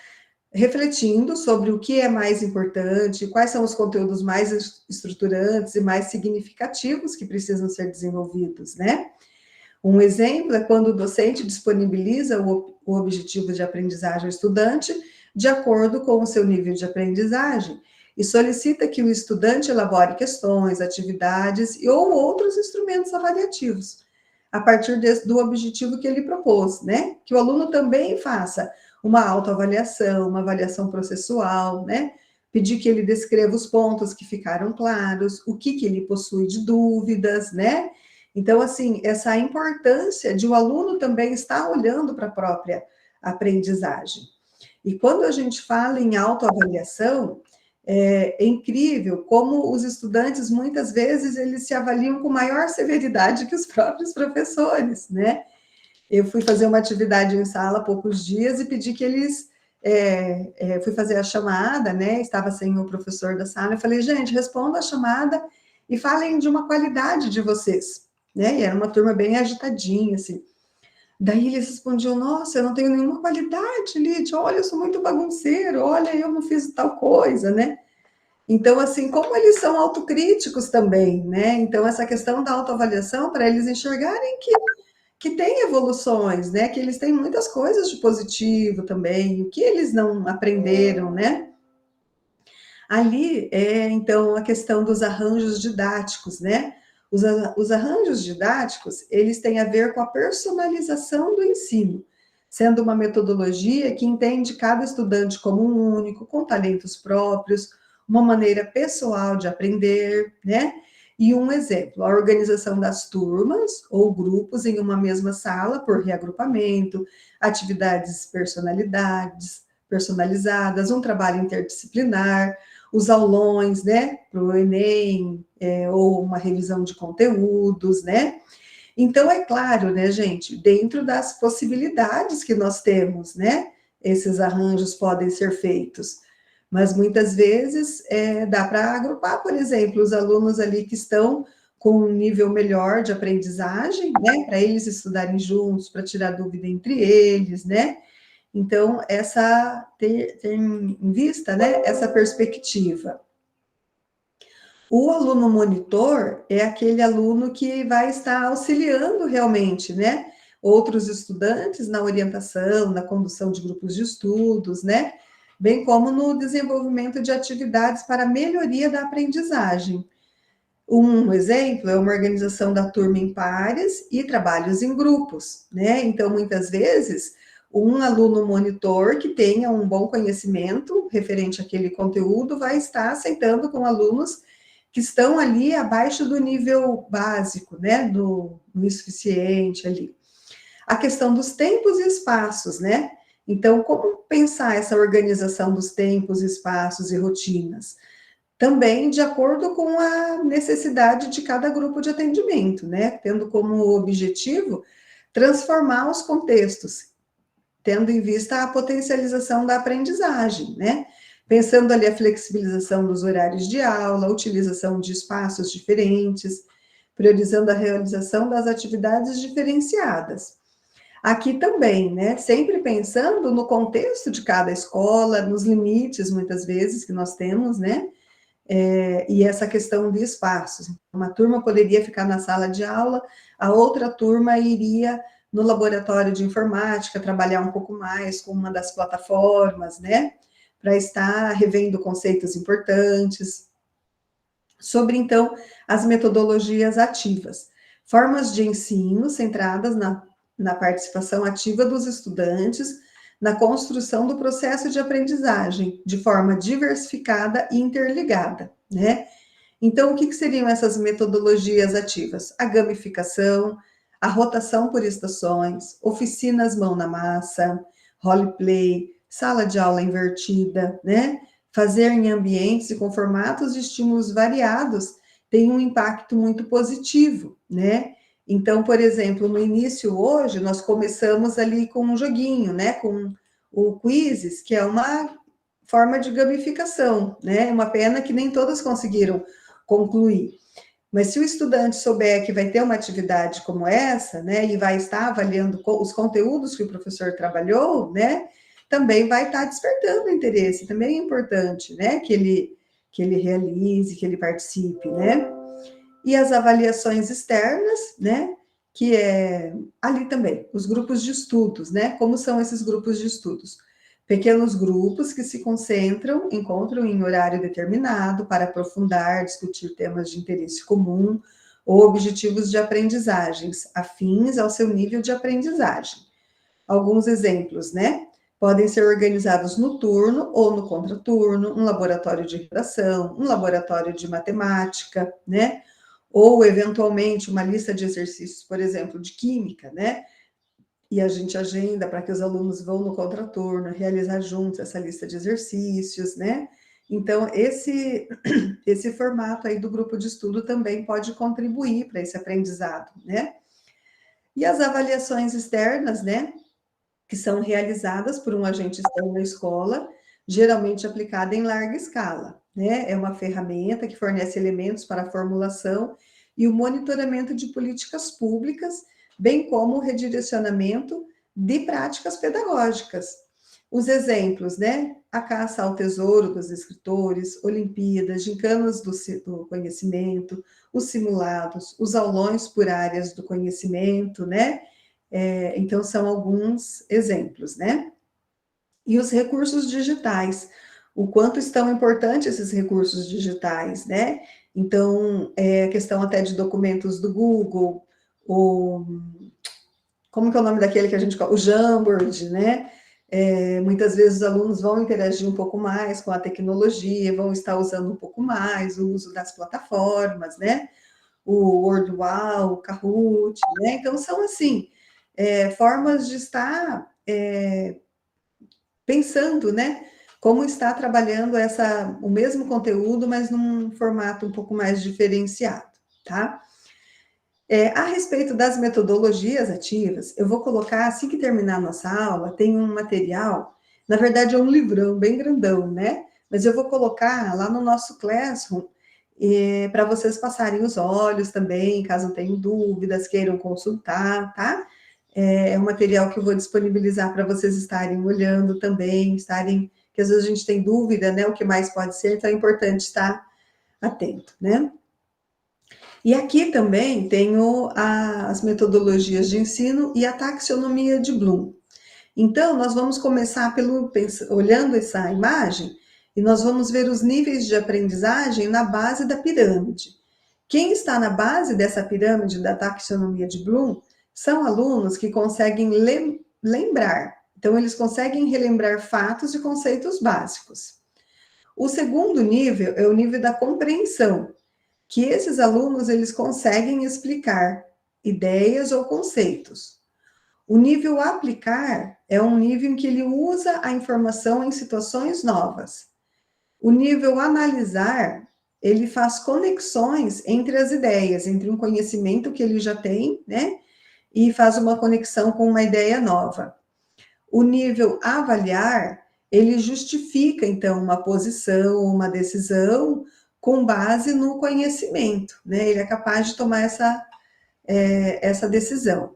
refletindo sobre o que é mais importante, quais são os conteúdos mais estruturantes e mais significativos que precisam ser desenvolvidos, né? Um exemplo é quando o docente disponibiliza o objetivo de aprendizagem ao estudante de acordo com o seu nível de aprendizagem e solicita que o estudante elabore questões, atividades ou outros instrumentos avaliativos a partir do objetivo que ele propôs, né? Que o aluno também faça uma autoavaliação, uma avaliação processual, né? Pedir que ele descreva os pontos que ficaram claros, o que ele possui de dúvidas, né? Então, assim, essa importância de o aluno também estar olhando para a própria aprendizagem. E quando a gente fala em autoavaliação, é incrível como os estudantes, muitas vezes, eles se avaliam com maior severidade que os próprios professores, né? Eu fui fazer uma atividade em sala há poucos dias e pedi que eles... fui fazer a chamada, né? Estava sem o professor da sala, eu falei, gente, respondam a chamada e falem de uma qualidade de vocês, né? E era uma turma bem agitadinha, assim. Daí eles respondiam, nossa, eu não tenho nenhuma qualidade, Lídia, olha, eu sou muito bagunceiro, olha, eu não fiz tal coisa, né? Então, assim, como eles são autocríticos também, né? Então, essa questão da autoavaliação, para eles enxergarem que tem evoluções, né? Que eles têm muitas coisas de positivo também, o que eles não aprenderam, né? Ali, então, a questão dos arranjos didáticos, né? Os arranjos didáticos, eles têm a ver com a personalização do ensino, sendo uma metodologia que entende cada estudante como um único, com talentos próprios, uma maneira pessoal de aprender, né? E um exemplo, a organização das turmas ou grupos em uma mesma sala por reagrupamento, atividades personalizadas, um trabalho interdisciplinar, os aulões, né, para o Enem, ou uma revisão de conteúdos, né? Então, é claro, né, gente, dentro das possibilidades que nós temos, né, esses arranjos podem ser feitos, mas muitas vezes dá para agrupar, por exemplo, os alunos ali que estão com um nível melhor de aprendizagem, né, para eles estudarem juntos, para tirar dúvida entre eles, né? Então, ter em vista, né, essa perspectiva. O aluno monitor é aquele aluno que vai estar auxiliando realmente, né, outros estudantes na orientação, na condução de grupos de estudos, né, bem como no desenvolvimento de atividades para a melhoria da aprendizagem. Um exemplo é uma organização da turma em pares e trabalhos em grupos, né? Então, muitas vezes, um aluno monitor que tenha um bom conhecimento referente àquele conteúdo vai estar aceitando com alunos que estão ali abaixo do nível básico, né? Do insuficiente ali. A questão dos tempos e espaços, né? Então, como pensar essa organização dos tempos, espaços e rotinas? Também de acordo com a necessidade de cada grupo de atendimento, né? Tendo como objetivo transformar os contextos, tendo em vista a potencialização da aprendizagem, né? Pensando ali a flexibilização dos horários de aula, a utilização de espaços diferentes, priorizando a realização das atividades diferenciadas. Aqui também, né, sempre pensando no contexto de cada escola, nos limites, muitas vezes, que nós temos, né, e essa questão de espaços. Uma turma poderia ficar na sala de aula, a outra turma iria no laboratório de informática, trabalhar um pouco mais com uma das plataformas, né, para estar revendo conceitos importantes. Sobre, então, as metodologias ativas. Formas de ensino centradas na participação ativa dos estudantes, na construção do processo de aprendizagem, de forma diversificada e interligada, né? Então, o que seriam essas metodologias ativas? A gamificação, a rotação por estações, oficinas mão na massa, roleplay, sala de aula invertida, né? Fazer em ambientes e com formatos de estímulos variados tem um impacto muito positivo, né? Então, por exemplo, no início hoje, nós começamos ali com um joguinho, né? Com o Quizzes, que é uma forma de gamificação, né? Uma pena que nem todas conseguiram concluir. Mas se o estudante souber que vai ter uma atividade como essa, né? E vai estar avaliando os conteúdos que o professor trabalhou, né? Também vai estar despertando interesse. Também é importante, né? Que ele realize, que ele participe, né? E as avaliações externas, né, que é ali também, os grupos de estudos, né, como são esses grupos de estudos? Pequenos grupos que se encontram em horário determinado para aprofundar, discutir temas de interesse comum ou objetivos de aprendizagens, afins ao seu nível de aprendizagem. Alguns exemplos, né, podem ser organizados no turno ou no contraturno, um laboratório de redação, um laboratório de matemática, né, ou, eventualmente, uma lista de exercícios, por exemplo, de química, né? E a gente agenda para que os alunos vão no contraturno realizar juntos essa lista de exercícios, né? Então, esse formato aí do grupo de estudo também pode contribuir para esse aprendizado, né? E as avaliações externas, né? Que são realizadas por um agente externo na escola, geralmente aplicada em larga escala, né? É uma ferramenta que fornece elementos para a formulação e o monitoramento de políticas públicas, bem como o redirecionamento de práticas pedagógicas. Os exemplos, né? A caça ao tesouro dos escritores, Olimpíadas, gincanas do conhecimento, os simulados, os aulões por áreas do conhecimento, né? Então, são alguns exemplos, né? E os recursos digitais, o quanto estão importantes esses recursos digitais, né? Então, a questão até de documentos do Google, como que é o nome daquele que a gente... O Jamboard, né? Muitas vezes os alunos vão interagir um pouco mais com a tecnologia, vão estar usando um pouco mais o uso das plataformas, né? O WordWall, o Kahoot, né? Então, são assim, formas de estar pensando, né? Como está trabalhando o mesmo conteúdo, mas num formato um pouco mais diferenciado, tá? A respeito das metodologias ativas, eu vou colocar, assim que terminar a nossa aula, tem um material, na verdade é um livrão bem grandão, né? Mas eu vou colocar lá no nosso Classroom, para vocês passarem os olhos também, caso tenham dúvidas, queiram consultar, tá? É um material que eu vou disponibilizar para vocês estarem olhando também, que às vezes a gente tem dúvida, né? O que mais pode ser, então é importante estar atento, né? E aqui também tenho as metodologias de ensino e a taxonomia de Bloom. Então, nós vamos começar olhando essa imagem e nós vamos ver os níveis de aprendizagem na base da pirâmide. Quem está na base dessa pirâmide da taxonomia de Bloom são alunos que conseguem lembrar. Então, eles conseguem relembrar fatos e conceitos básicos. O segundo nível é o nível da compreensão, que esses alunos eles conseguem explicar ideias ou conceitos. O nível aplicar é um nível em que ele usa a informação em situações novas. O nível analisar, ele faz conexões entre as ideias, entre um conhecimento que ele já tem, né? E faz uma conexão com uma ideia nova. O nível avaliar, ele justifica, então, uma posição, uma decisão, com base no conhecimento, né? Ele é capaz de tomar essa decisão.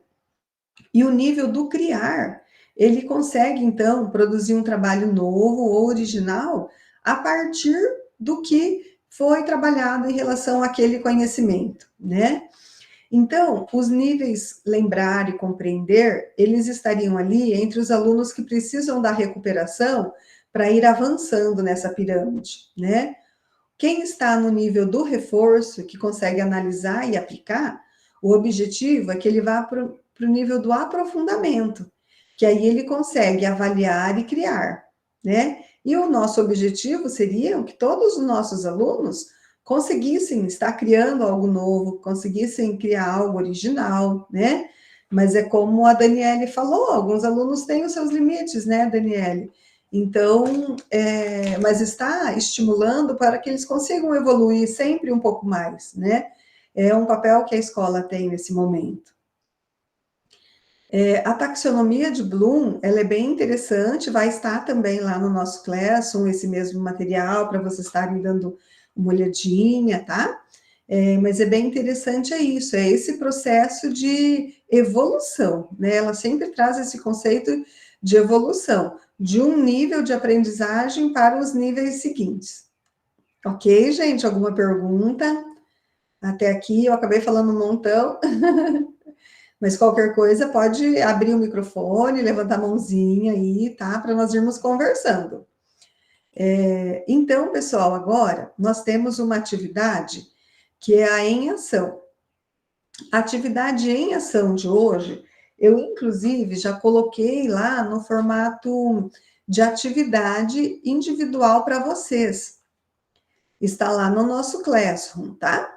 E o nível do criar, ele consegue, então, produzir um trabalho novo ou original a partir do que foi trabalhado em relação àquele conhecimento, né? Então, os níveis lembrar e compreender, eles estariam ali entre os alunos que precisam da recuperação para ir avançando nessa pirâmide, né? Quem está no nível do reforço, que consegue analisar e aplicar, o objetivo é que ele vá para o nível do aprofundamento, que aí ele consegue avaliar e criar, né? E o nosso objetivo seria que todos os nossos alunos conseguissem estar criando algo novo, conseguissem criar algo original, né? Mas é como a Daniele falou, alguns alunos têm os seus limites, né, Daniele? Então, mas está estimulando para que eles consigam evoluir sempre um pouco mais, né? É um papel que a escola tem nesse momento. A taxonomia de Bloom, ela é bem interessante, vai estar também lá no nosso Classroom, esse mesmo material, para vocês estarem dando uma olhadinha, tá? Mas é bem interessante isso, é esse processo de evolução, né? Ela sempre traz esse conceito de evolução, de um nível de aprendizagem para os níveis seguintes. Ok, gente? Alguma pergunta? Até aqui eu acabei falando um montão, mas qualquer coisa pode abrir o microfone, levantar a mãozinha aí, tá? Para nós irmos conversando. Então, pessoal, agora nós temos uma atividade que é a em ação. A atividade em ação de hoje, eu, inclusive, já coloquei lá no formato de atividade individual para vocês. Está lá no nosso Classroom, tá?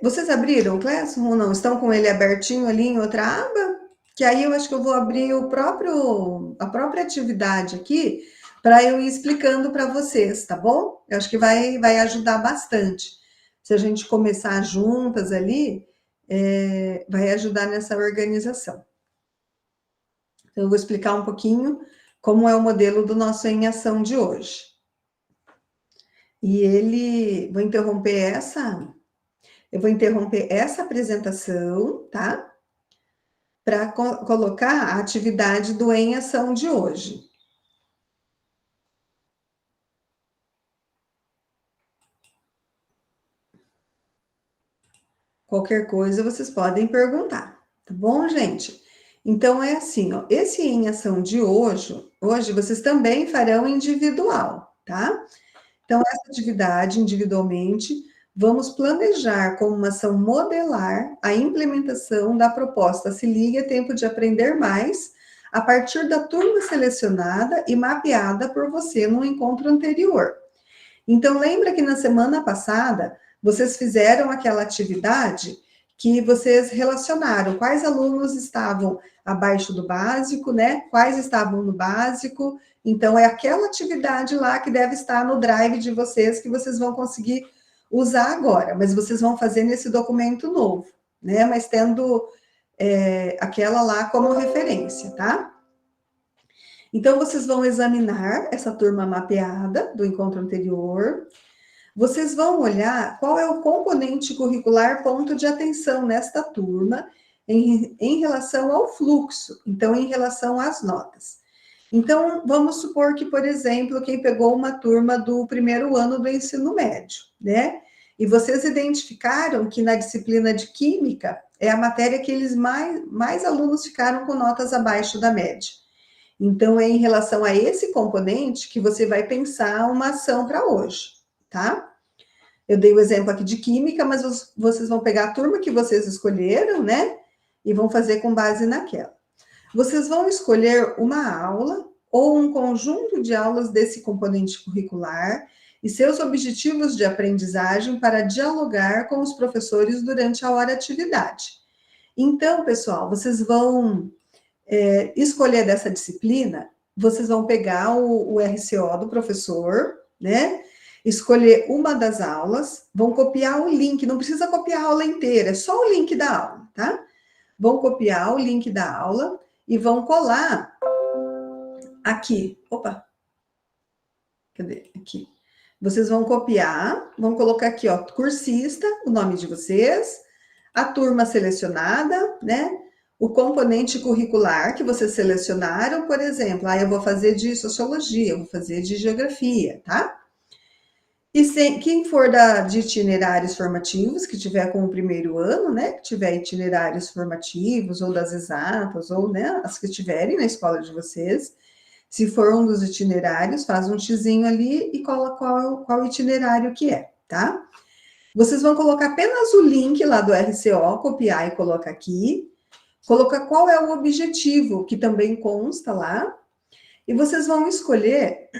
Vocês abriram o Classroom ou não? Estão com ele abertinho ali em outra aba? Que aí eu acho que eu vou abrir a própria atividade aqui para eu ir explicando para vocês, tá bom? Eu acho que vai ajudar bastante. Se a gente começar juntas ali, vai ajudar nessa organização. Então, eu vou explicar um pouquinho como é o modelo do nosso Em Ação de hoje. E vou interromper essa apresentação, tá? Para colocar a atividade do Em Ação de hoje. Qualquer coisa vocês podem perguntar, tá bom, gente? Então, é assim, ó, esse Em Ação de hoje vocês também farão individual, tá? Então, essa atividade, individualmente, vamos planejar como uma ação modelar a implementação da proposta Se Liga, Tempo de Aprender Mais, a partir da turma selecionada e mapeada por você no encontro anterior. Então, lembra que na semana passada, vocês fizeram aquela atividade que vocês relacionaram quais alunos estavam abaixo do básico, né? Quais estavam no básico. Então, é aquela atividade lá que deve estar no drive de vocês, que vocês vão conseguir usar agora, mas vocês vão fazer nesse documento novo, né? Mas tendo aquela lá como referência, tá? Então, vocês vão examinar essa turma mapeada do encontro anterior. Vocês vão olhar qual é o componente curricular ponto de atenção nesta turma em relação ao fluxo, então, em relação às notas. Então, vamos supor que, por exemplo, quem pegou uma turma do primeiro ano do ensino médio, né? E vocês identificaram que na disciplina de Química é a matéria que mais alunos ficaram com notas abaixo da média. Então, é em relação a esse componente que você vai pensar uma ação para hoje, tá? Eu dei o exemplo aqui de Química, mas vocês vão pegar a turma que vocês escolheram, né? E vão fazer com base naquela. Vocês vão escolher uma aula ou um conjunto de aulas desse componente curricular e seus objetivos de aprendizagem para dialogar com os professores durante a hora atividade. Então, pessoal, vocês vão escolher dessa disciplina, vocês vão pegar o RCO do professor, né? Escolher uma das aulas, vão copiar o link, não precisa copiar a aula inteira, é só o link da aula, tá? Vão copiar o link da aula e vão colar aqui. Opa! Cadê? Aqui. Vocês vão copiar, vão colocar aqui, ó, cursista, o nome de vocês, a turma selecionada, né? O componente curricular que vocês selecionaram, por exemplo, eu vou fazer de sociologia, eu vou fazer de geografia, tá? E quem for de itinerários formativos, que tiver com o primeiro ano, né? Que tiver itinerários formativos, ou das exatas, ou, né, as que tiverem na escola de vocês, se for um dos itinerários, faz um xizinho ali e coloca qual itinerário que é, tá? Vocês vão colocar apenas o link lá do RCO, copiar e colocar aqui, colocar qual é o objetivo, que também consta lá, e vocês vão escolher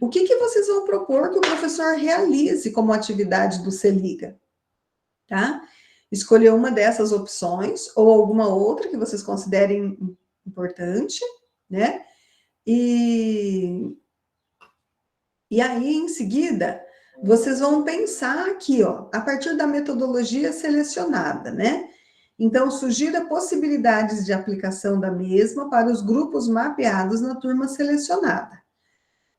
o que vocês vão propor que o professor realize como atividade do Se Liga, tá? Escolher uma dessas opções, ou alguma outra que vocês considerem importante, né? E aí, em seguida, vocês vão pensar aqui, ó, a partir da metodologia selecionada, né? Então, sugira possibilidades de aplicação da mesma para os grupos mapeados na turma selecionada.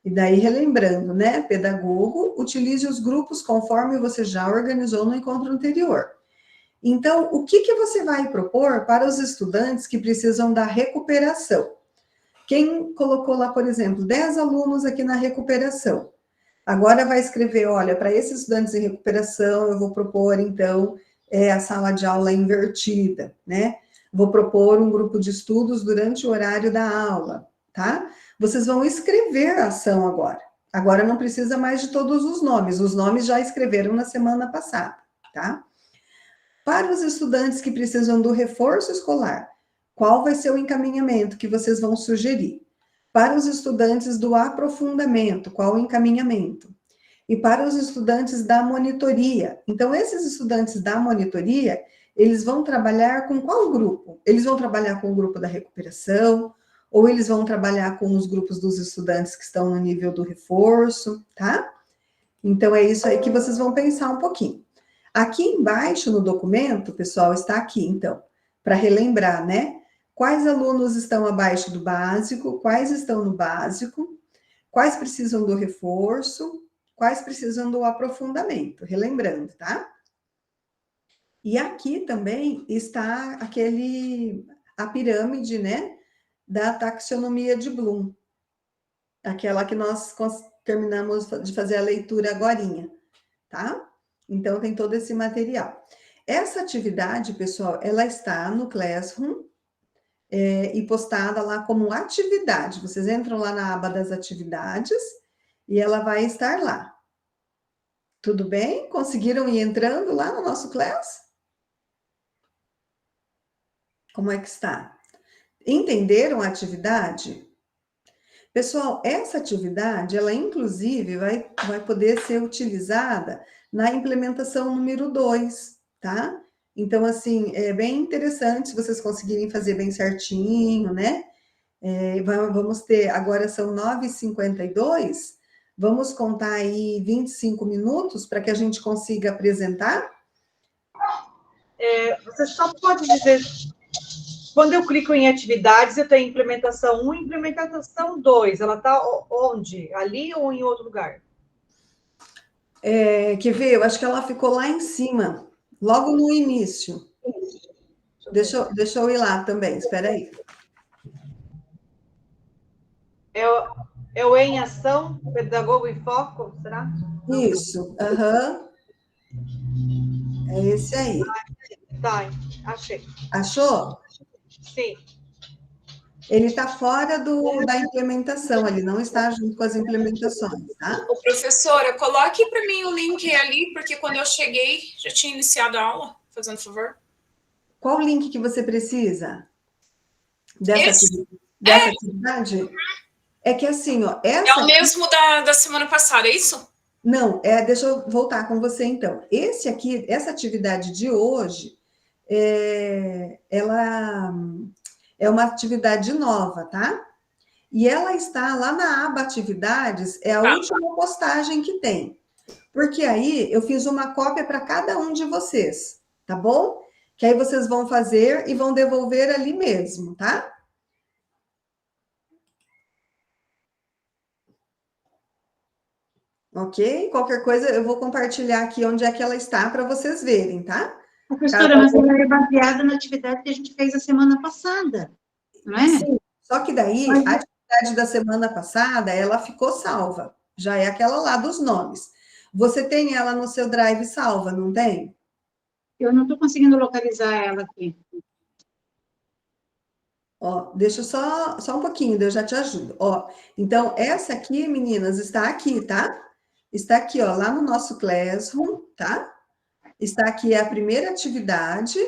E daí, relembrando, né? Pedagogo, utilize os grupos conforme você já organizou no encontro anterior. Então, o que você vai propor para os estudantes que precisam da recuperação? Quem colocou lá, por exemplo, 10 alunos aqui na recuperação. Agora vai escrever, olha, para esses estudantes em recuperação, eu vou propor, então, a sala de aula invertida, né? Vou propor um grupo de estudos durante o horário da aula, tá? Vocês vão escrever a ação agora. Agora não precisa mais de todos os nomes já escreveram na semana passada, tá? Para os estudantes que precisam do reforço escolar, qual vai ser o encaminhamento que vocês vão sugerir? Para os estudantes do aprofundamento, qual o encaminhamento? e para os estudantes da monitoria. Então, esses estudantes da monitoria, eles vão trabalhar com qual grupo? Eles vão trabalhar com o grupo da recuperação, ou eles vão trabalhar com os grupos dos estudantes que estão no nível do reforço, tá? Então, é isso aí que vocês vão pensar um pouquinho. Aqui embaixo no documento, pessoal, está aqui, então, para relembrar, né? Quais alunos estão abaixo do básico, quais estão no básico, quais precisam do reforço, quais precisam do aprofundamento, relembrando, tá? E aqui também está a pirâmide, né, da taxonomia de Bloom, aquela que nós terminamos de fazer a leitura agorinha, tá? Então, tem todo esse material. Essa atividade, pessoal, ela está no Classroom, e postada lá como atividade. Vocês entram lá na aba das atividades e ela vai estar lá. Tudo bem? Conseguiram ir entrando lá no nosso Class? Como é que está? Entenderam a atividade? Pessoal, essa atividade, ela inclusive vai poder ser utilizada na implementação número 2, tá? Então, assim, é bem interessante se vocês conseguirem fazer bem certinho, né? Vamos ter, agora são 9h52, vamos contar aí 25 minutos para que a gente consiga apresentar? Você só pode dizer, quando eu clico em atividades, eu tenho implementação 1 e implementação 2, ela está onde? Ali ou em outro lugar? Quer ver? Eu acho que ela ficou lá em cima, logo no início. Deixa eu ir lá também, espera aí. É o Em Ação, Pedagogo em Foco, será? Isso, aham. É esse aí. Tá, achei. Achou? Sim. Ele está fora da implementação, ele não está junto com as implementações, tá? Ô, professora, coloque para mim o link ali, porque quando eu cheguei, já tinha iniciado a aula, fazendo favor. Qual link que você precisa? Dessa atividade? É que assim, ó... É o mesmo da semana passada, é isso? Não, deixa eu voltar com você, então. Essa atividade de hoje, ela é uma atividade nova, tá? E ela está lá na aba Atividades, é a última postagem que tem. Porque aí eu fiz uma cópia para cada um de vocês, tá bom? Que aí vocês vão fazer e vão devolver ali mesmo, tá? Ok? Qualquer coisa eu vou compartilhar aqui onde é que ela está para vocês verem, tá? Professora, mas ela é baseada na atividade que a gente fez a semana passada, não é? Sim, só que daí, a atividade da semana passada, ela ficou salva. Já é aquela lá dos nomes. Você tem ela no seu Drive salva, não tem? Eu não estou conseguindo localizar ela aqui. Ó, deixa só um pouquinho, eu já te ajudo. Ó, então, essa aqui, meninas, está aqui, tá? Está aqui, ó, lá no nosso Classroom, tá? Está aqui a primeira atividade.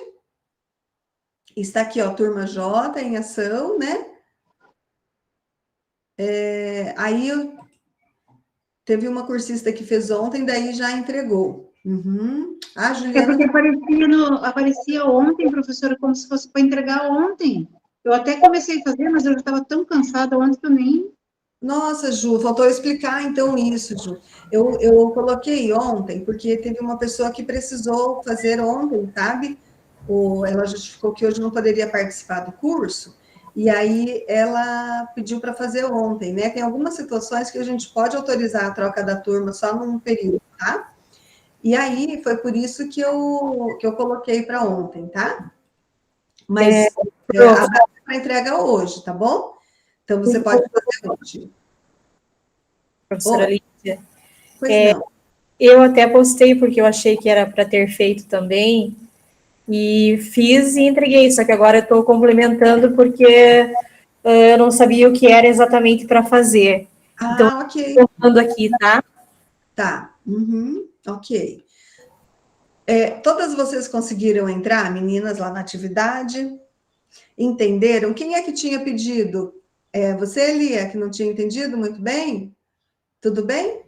Está aqui, ó, turma J em ação, né? Aí teve uma cursista que fez ontem, daí já entregou. A Juliana... É porque aparecia ontem, professora, como se fosse para entregar ontem. Eu até comecei a fazer, mas eu já estava tão cansada ontem que eu nem... Nossa, Ju, faltou explicar então isso, Ju. Eu coloquei ontem, porque teve uma pessoa que precisou fazer ontem, sabe? Ela justificou que hoje não poderia participar do curso, e aí ela pediu para fazer ontem, né? Tem algumas situações que a gente pode autorizar a troca da turma só num período, tá? E aí foi por isso que eu coloquei para ontem, tá? Mas a data para entrega hoje, tá bom? Então você pode fazer hoje. Professora Lídia, eu até postei porque eu achei que era para ter feito também, e fiz e entreguei, só que agora eu estou complementando porque eu não sabia o que era exatamente para fazer. Então, ok. Estou falando aqui, tá? Tá, ok. Todas vocês conseguiram entrar, meninas, lá na atividade? Entenderam? Quem é que tinha pedido? Você, Lia, que não tinha entendido muito bem? Tudo bem?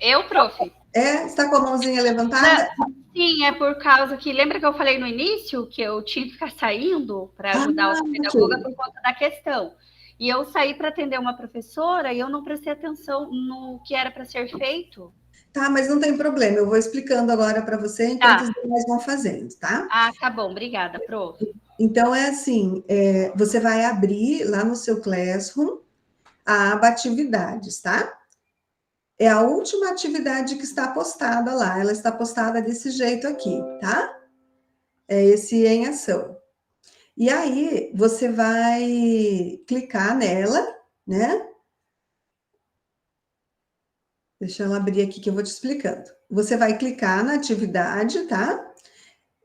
Eu, prof? Está com a mãozinha levantada? Sim, é por causa que, lembra que eu falei no início que eu tinha que ficar saindo para ajudar outra pedagoga por conta da questão. E eu saí para atender uma professora e eu não prestei atenção no que era para ser feito. Tá, mas não tem problema, eu vou explicando agora para você enquanto os demais vão fazendo, tá? Ah, tá bom, obrigada, prof. Então, é assim, você vai abrir lá no seu Classroom a aba Atividades, tá? É a última atividade que está postada lá, ela está postada desse jeito aqui, tá? É esse em ação. E aí, você vai clicar nela, né? Deixa ela abrir aqui que eu vou te explicando. Você vai clicar na atividade, tá?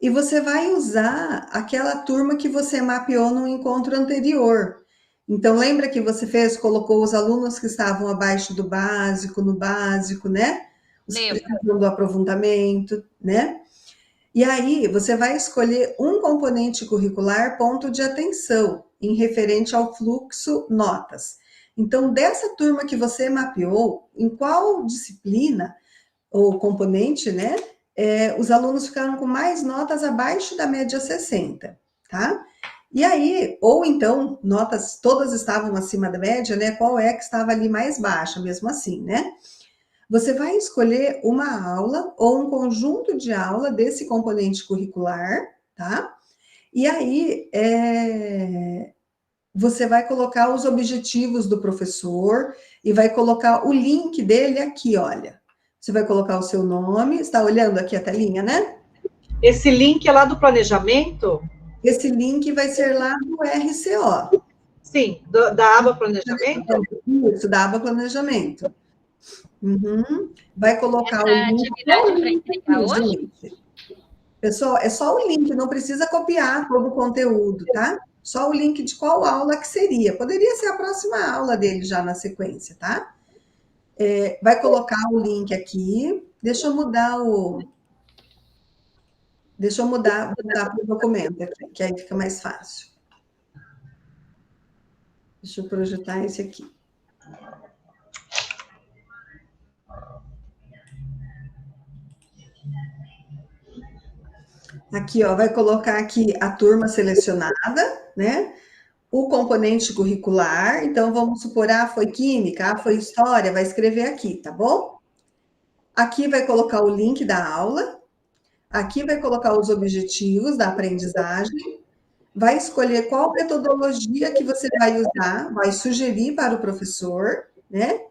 E você vai usar aquela turma que você mapeou no encontro anterior. Então, lembra que você colocou os alunos que estavam abaixo do básico, no básico, né? Os que precisam do aprofundamento, né? E aí, você vai escolher um componente curricular ponto de atenção, em referente ao fluxo notas. Então, dessa turma que você mapeou, em qual disciplina ou componente, né? Os alunos ficaram com mais notas abaixo da média 60, tá? E aí, ou então, notas todas estavam acima da média, né? Qual é que estava ali mais baixa, mesmo assim, né? Você vai escolher uma aula ou um conjunto de aula desse componente curricular, tá? E aí, você vai colocar os objetivos do professor e vai colocar o link dele aqui, olha. Você vai colocar o seu nome, está olhando aqui a telinha, né? Esse link é lá do planejamento? Esse link vai ser lá do RCO. Sim, da aba planejamento? Isso, da aba planejamento. Uhum. Vai colocar essa o link. Atividade para entregar hoje? Pessoal, é só o link, não precisa copiar todo o conteúdo, tá? Só o link de qual aula que seria. Poderia ser a próxima aula dele já na sequência, tá? Vai colocar o link aqui. Deixa eu mudar para o documento aqui, que aí fica mais fácil. Deixa eu projetar esse aqui. Aqui, ó, vai colocar aqui a turma selecionada, né? O componente curricular, então vamos supor, foi química, foi história, vai escrever aqui, tá bom? Aqui vai colocar o link da aula, aqui vai colocar os objetivos da aprendizagem, vai escolher qual metodologia que você vai usar, vai sugerir para o professor, né?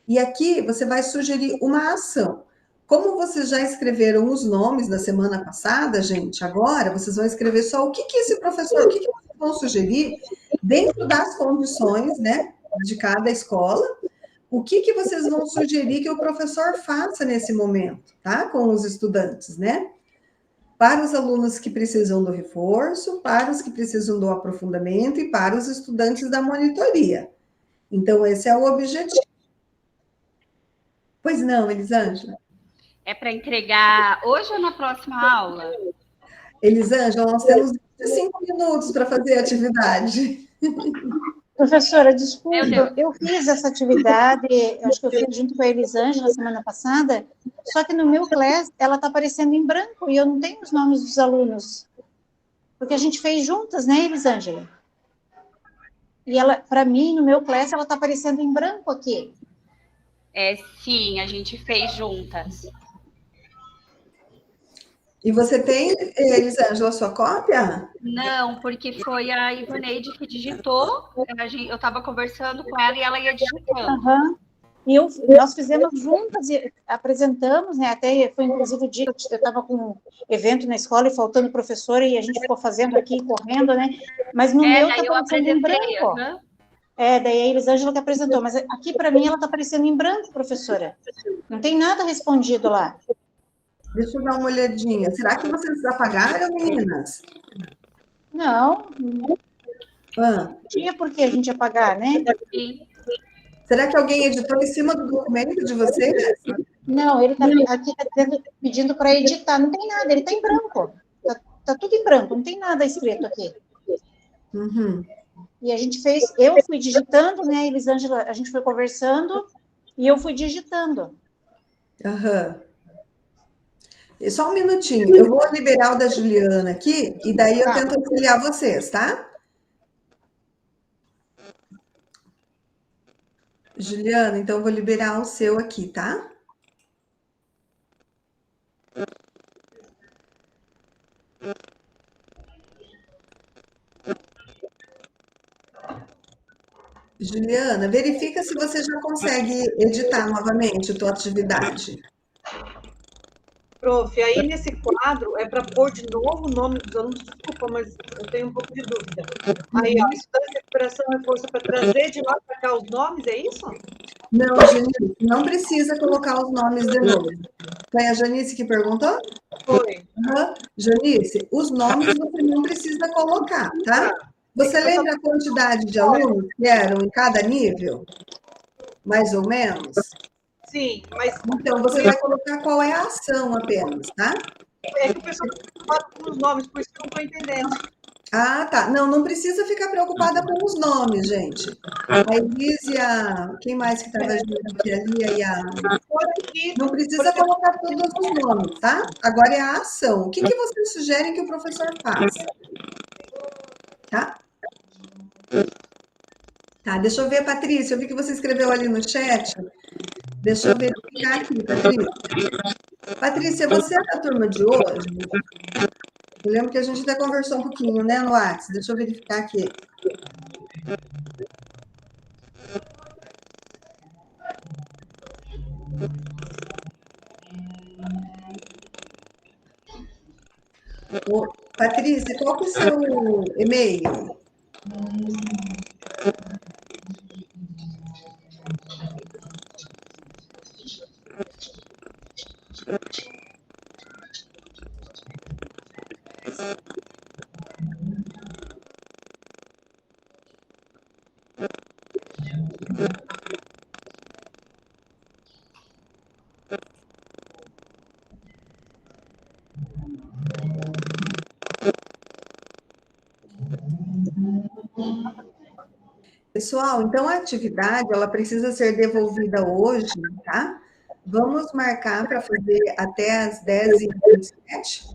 E aqui você vai sugerir uma ação. Como vocês já escreveram os nomes da semana passada, gente, agora vocês vão escrever só o que esse professor, o que vocês vão sugerir dentro das condições, né, de cada escola, o que vocês vão sugerir que o professor faça nesse momento, tá? Com os estudantes, né? Para os alunos que precisam do reforço, para os que precisam do aprofundamento e para os estudantes da monitoria. Então, esse é o objetivo. Pois não, Elisângela? É para entregar hoje ou na próxima aula? Elisângela, nós temos 5 minutos para fazer a atividade. Professora, desculpa, eu fiz essa atividade, acho que eu fiz junto com a Elisângela semana passada, só que no meu class ela está aparecendo em branco e eu não tenho os nomes dos alunos. Porque a gente fez juntas, né, Elisângela? E ela, para mim, no meu class, ela está aparecendo em branco aqui. Sim, a gente fez juntas. E você tem, Elisângela, a sua cópia? Não, porque foi a Ivaneide que digitou, eu estava conversando com ela e ela ia digitando. Uhum. E nós fizemos juntas e apresentamos, né? Até foi inclusive o dia que eu estava com um evento na escola e faltando professora e a gente ficou fazendo aqui, correndo, né? Mas no meu está aparecendo em branco. Uhum. Daí a Elisângela que apresentou, mas aqui para mim ela está aparecendo em branco, professora. Não tem nada respondido lá. Deixa eu dar uma olhadinha. Será que vocês apagaram, meninas? Não. Não tinha por que a gente apagar, né? Sim. Será que alguém editou em cima do documento de vocês? Não, ele está aqui pedindo para editar. Não tem nada, ele está em branco. Tá tudo em branco, não tem nada escrito aqui. Uhum. E a gente fez, eu fui digitando, né, Elisângela, a gente foi conversando e eu fui digitando. Aham. E só um minutinho. Eu vou liberar o da Juliana aqui, e daí eu tento auxiliar vocês, tá? Juliana, então eu vou liberar o seu aqui, tá? Juliana, verifica se você já consegue editar novamente a tua atividade. Prof, aí nesse quadro é para pôr de novo o nome dos alunos, desculpa, mas eu tenho um pouco de dúvida. Aí, ó, estudante de recuperação é força para trazer de lá para cá os nomes, é isso? Não, Janice, não precisa colocar os nomes de novo. Foi a Janice que perguntou? Foi. Janice, os nomes você não precisa colocar, tá? Você lembra a quantidade de alunos que eram em cada nível? Mais ou menos? Sim, mas... Então, você vai colocar qual é a ação apenas, tá? É que o pessoal está preocupado com os nomes, por isso que eu não estou entendendo. Ah, tá. Não, não precisa ficar preocupada com os nomes, gente. A Elise e a... Quem mais que estava junto aqui? Ali e a... Não precisa colocar todos os nomes, tá? Agora é a ação. O que vocês sugerem que o professor faça? Tá? Tá, deixa eu ver, Patrícia. Eu vi que você escreveu ali no chat. Deixa eu verificar aqui, Patrícia. Patrícia, você é da turma de hoje? Eu lembro que a gente até conversou um pouquinho, né, no WhatsApp. Deixa eu verificar aqui. Ô, Patrícia, qual que é o seu e-mail? Pessoal, então a atividade ela precisa ser devolvida hoje, tá? Vamos marcar para fazer até as 10h27,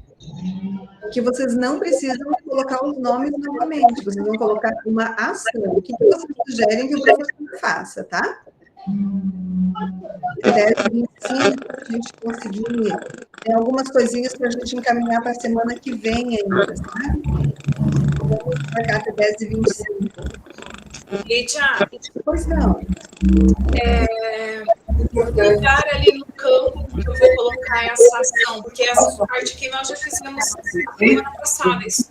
que vocês não precisam colocar os nomes novamente, vocês vão colocar uma ação. O que vocês sugerem que o professor faça, tá? 10h25, a gente conseguir. Tem algumas coisinhas para a gente encaminhar para a semana que vem ainda, tá? Vamos marcar até 10h25. Lídia, Pois não. Cuidar ali no campo que eu vou colocar essa ação, porque essa parte aqui nós já fizemos semana passada. Isso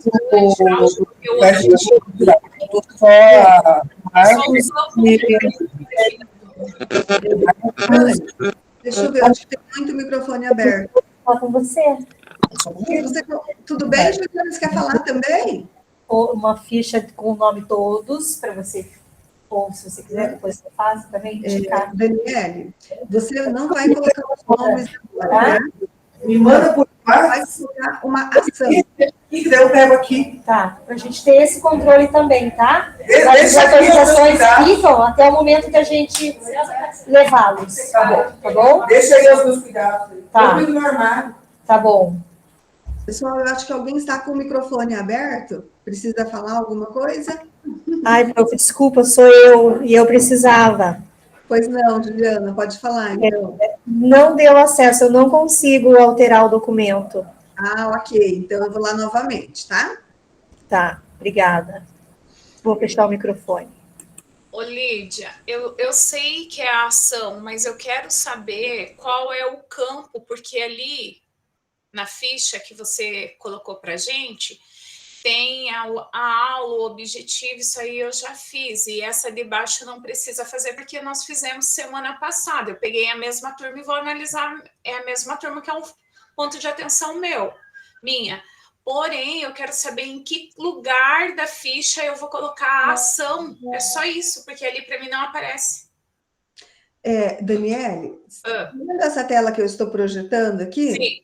Deixa eu ver, acho que tem muito microfone aberto. Fala com você. Tudo bem, Juliana? Você quer falar também? Uma ficha com o nome todos, para você, ou se você quiser, depois você faz também. Daniele, você não vai colocar os nomes agora, né? Me manda por vai colocar uma ação. Se quiser, eu pego aqui. Tá, para a gente ter esse controle também, tá? As Deixa autorizações ficam até o momento que a gente levá-los. Tá bom? Deixa aí os meus cuidados. Tá. Eu no armário. Tá bom. Pessoal, eu acho que alguém está com o microfone aberto. Precisa falar alguma coisa? Ai, prof, desculpa, sou eu, e eu precisava. Pois não, Juliana, pode falar, então. Não deu acesso, eu não consigo alterar o documento. Ah, ok. Então, eu vou lá novamente, tá? Tá, obrigada. Vou fechar o microfone. Ô, Lídia, eu sei que é a ação, mas eu quero saber qual é o campo, porque ali, na ficha que você colocou para a gente, tem a aula, o objetivo, isso aí eu já fiz, e essa de baixo não precisa fazer, porque nós fizemos semana passada. Eu peguei a mesma turma e vou analisar, é a mesma turma que é um ponto de atenção minha. Porém, eu quero saber em que lugar da ficha eu vou colocar a ação. É só isso, porque ali para mim não aparece. Daniele, vendo essa tela que eu estou projetando aqui? Sim.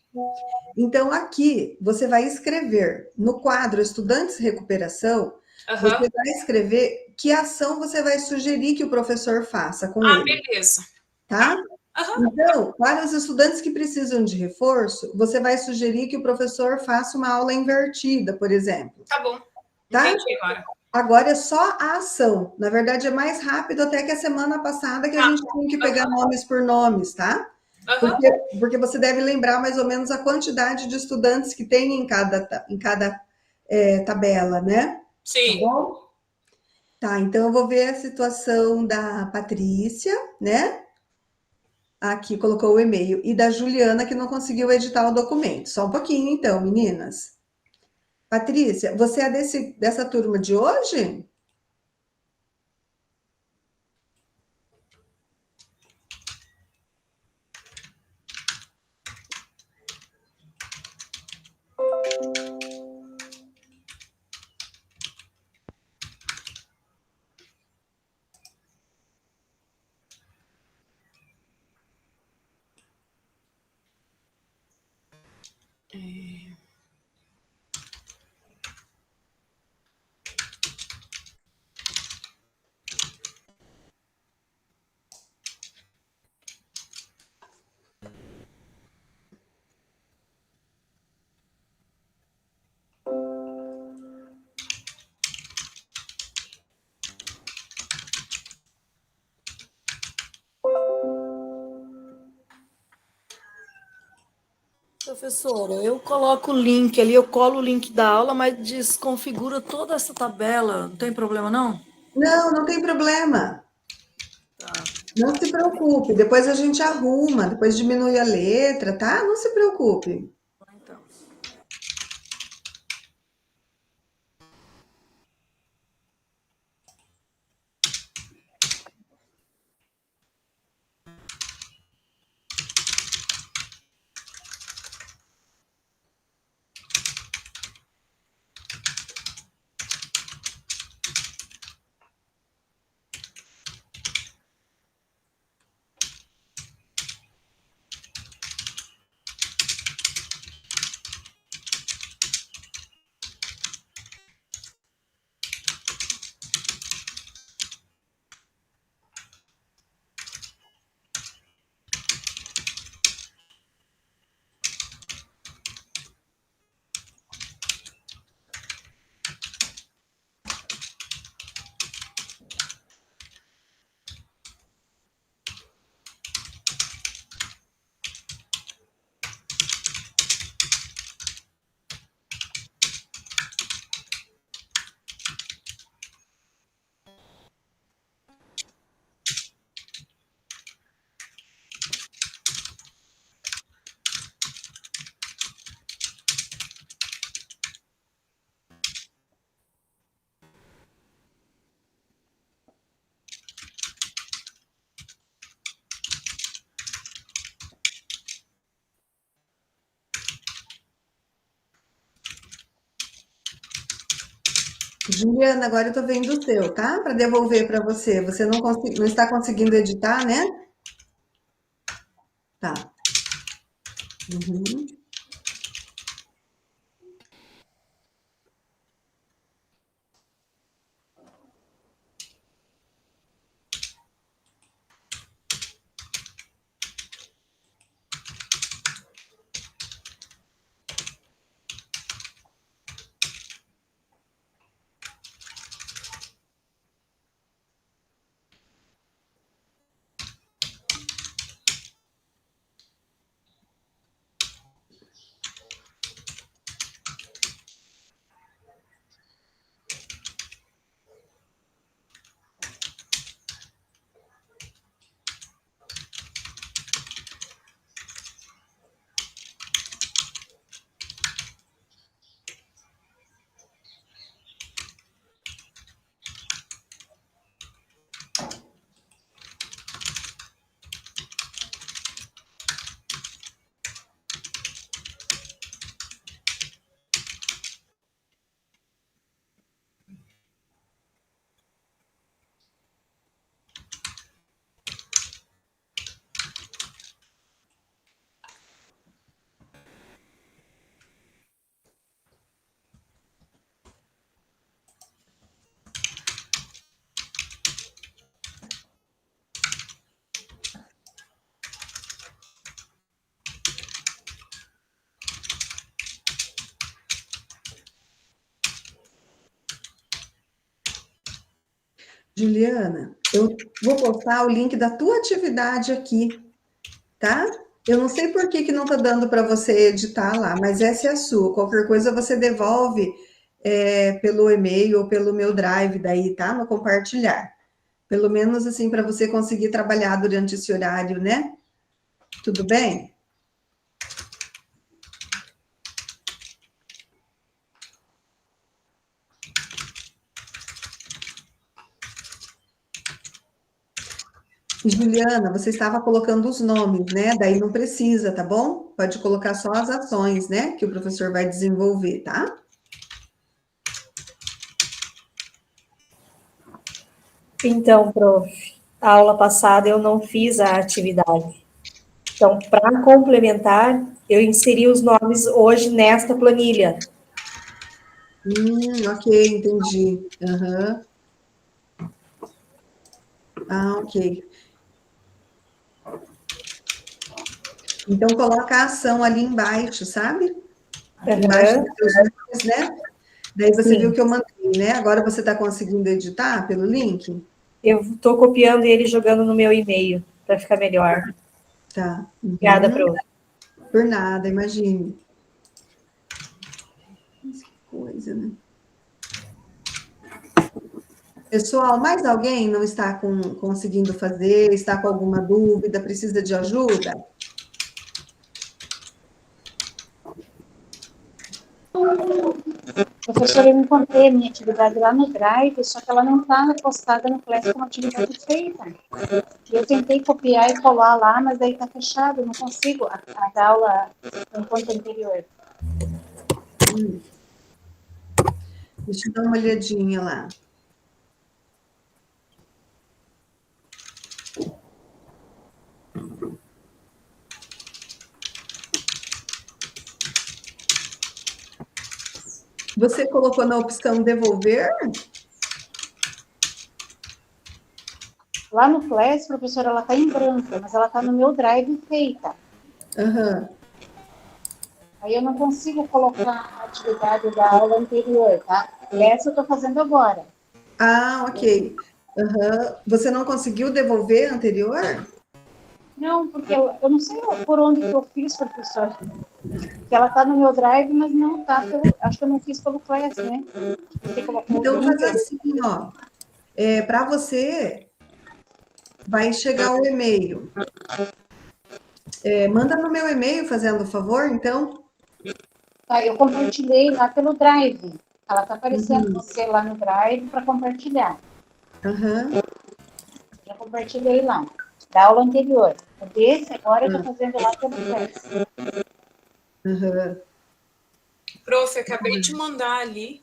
Então, aqui, você vai escrever no quadro Estudantes Recuperação, você vai escrever que ação você vai sugerir que o professor faça com ele. Beleza. Tá? Então, para os estudantes que precisam de reforço, você vai sugerir que o professor faça uma aula invertida, por exemplo. Tá bom. Tá? Entendi agora. Agora é só a ação. Na verdade, é mais rápido até que a semana passada que a gente tinha que pegar nomes por nomes, tá? Porque você deve lembrar mais ou menos a quantidade de estudantes que tem em cada tabela, né? Sim. Tá bom? Tá, então eu vou ver a situação da Patrícia, né? Aqui colocou o e-mail. E da Juliana, que não conseguiu editar o documento. Só um pouquinho, então, meninas. Patrícia, você é dessa turma de hoje? Professora, eu coloco o link ali, eu colo o link da aula, mas desconfigura toda essa tabela. Não tem problema, não? Não, não tem problema. Não se preocupe, depois a gente arruma, depois diminui a letra, tá? Não se preocupe. Então. Juliana, agora eu tô vendo o seu, tá? Para devolver para você. Você não está conseguindo editar, né? Tá. Uhum. Juliana, eu vou postar o link da tua atividade aqui, tá? Eu não sei por que não está dando para você editar lá, mas essa é a sua. Qualquer coisa você devolve pelo e-mail ou pelo meu drive daí, tá? No compartilhar. Pelo menos assim, para você conseguir trabalhar durante esse horário, né? Tudo bem? Juliana, você estava colocando os nomes, né? Daí não precisa, tá bom? Pode colocar só as ações, né? Que o professor vai desenvolver, tá? Então, prof, a aula passada eu não fiz a atividade. Então, para complementar, eu inseri os nomes hoje nesta planilha. Ok, entendi. Aham. Ah, ok. Então, coloca a ação ali embaixo, sabe? Embaixo dos seus nomes, né? Daí você viu que eu mandei, né? Agora você está conseguindo editar pelo link? Eu estou copiando ele e jogando no meu e-mail, para ficar melhor. Tá. Obrigada, prof. Por nada, imagine. Que coisa, né? Pessoal, mais alguém não está conseguindo fazer, está com alguma dúvida, precisa de ajuda? Professora, eu encontrei a minha atividade lá no Drive, só que ela não está postada no Class como atividade feita. Eu tentei copiar e colar lá, mas daí está fechado, não consigo a aula no encontro anterior. Deixa eu dar uma olhadinha lá. Você colocou na opção devolver? Lá no Class, professora, ela está em branco, mas ela está no meu Drive feita. Aham. Aí eu não consigo colocar a atividade da aula anterior, tá? Essa eu estou fazendo agora. Ah, ok. Uhum. Você não conseguiu devolver a anterior? Não, porque eu não sei por onde que eu fiz, professor. Que ela está no meu Drive, mas não está pelo... Acho que eu não fiz pelo Class, né? Então, faz assim, ó. Para você, vai chegar o e-mail. Manda no meu e-mail, fazendo o favor, então. Tá, eu compartilhei lá pelo Drive. Ela está aparecendo você lá no Drive para compartilhar. Já compartilhei lá. Da aula anterior. Desse agora eu estou fazendo lá pelo Class. Prof, acabei de mandar ali.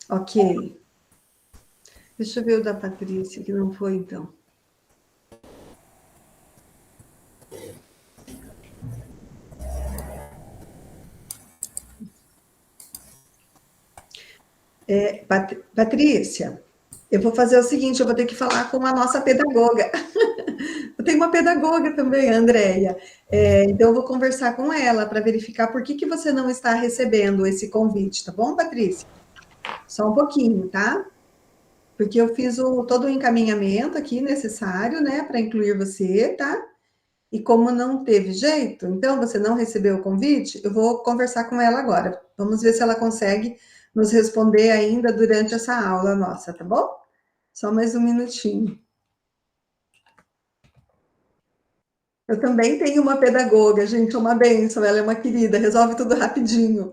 Ok. Deixa eu ver o da Patrícia, que não foi, então. Patrícia, eu vou fazer o seguinte, eu vou ter que falar com a nossa pedagoga. Eu tenho uma pedagoga também, a Andréia. Então, eu vou conversar com ela para verificar por que você não está recebendo esse convite, tá bom, Patrícia? Só um pouquinho, tá? Porque eu fiz todo o encaminhamento aqui necessário, né, para incluir você, tá? E como não teve jeito, então você não recebeu o convite, eu vou conversar com ela agora. Vamos ver se ela consegue nos responder ainda durante essa aula nossa, tá bom? Só mais um minutinho. Eu também tenho uma pedagoga, gente, uma bênção, ela é uma querida, resolve tudo rapidinho.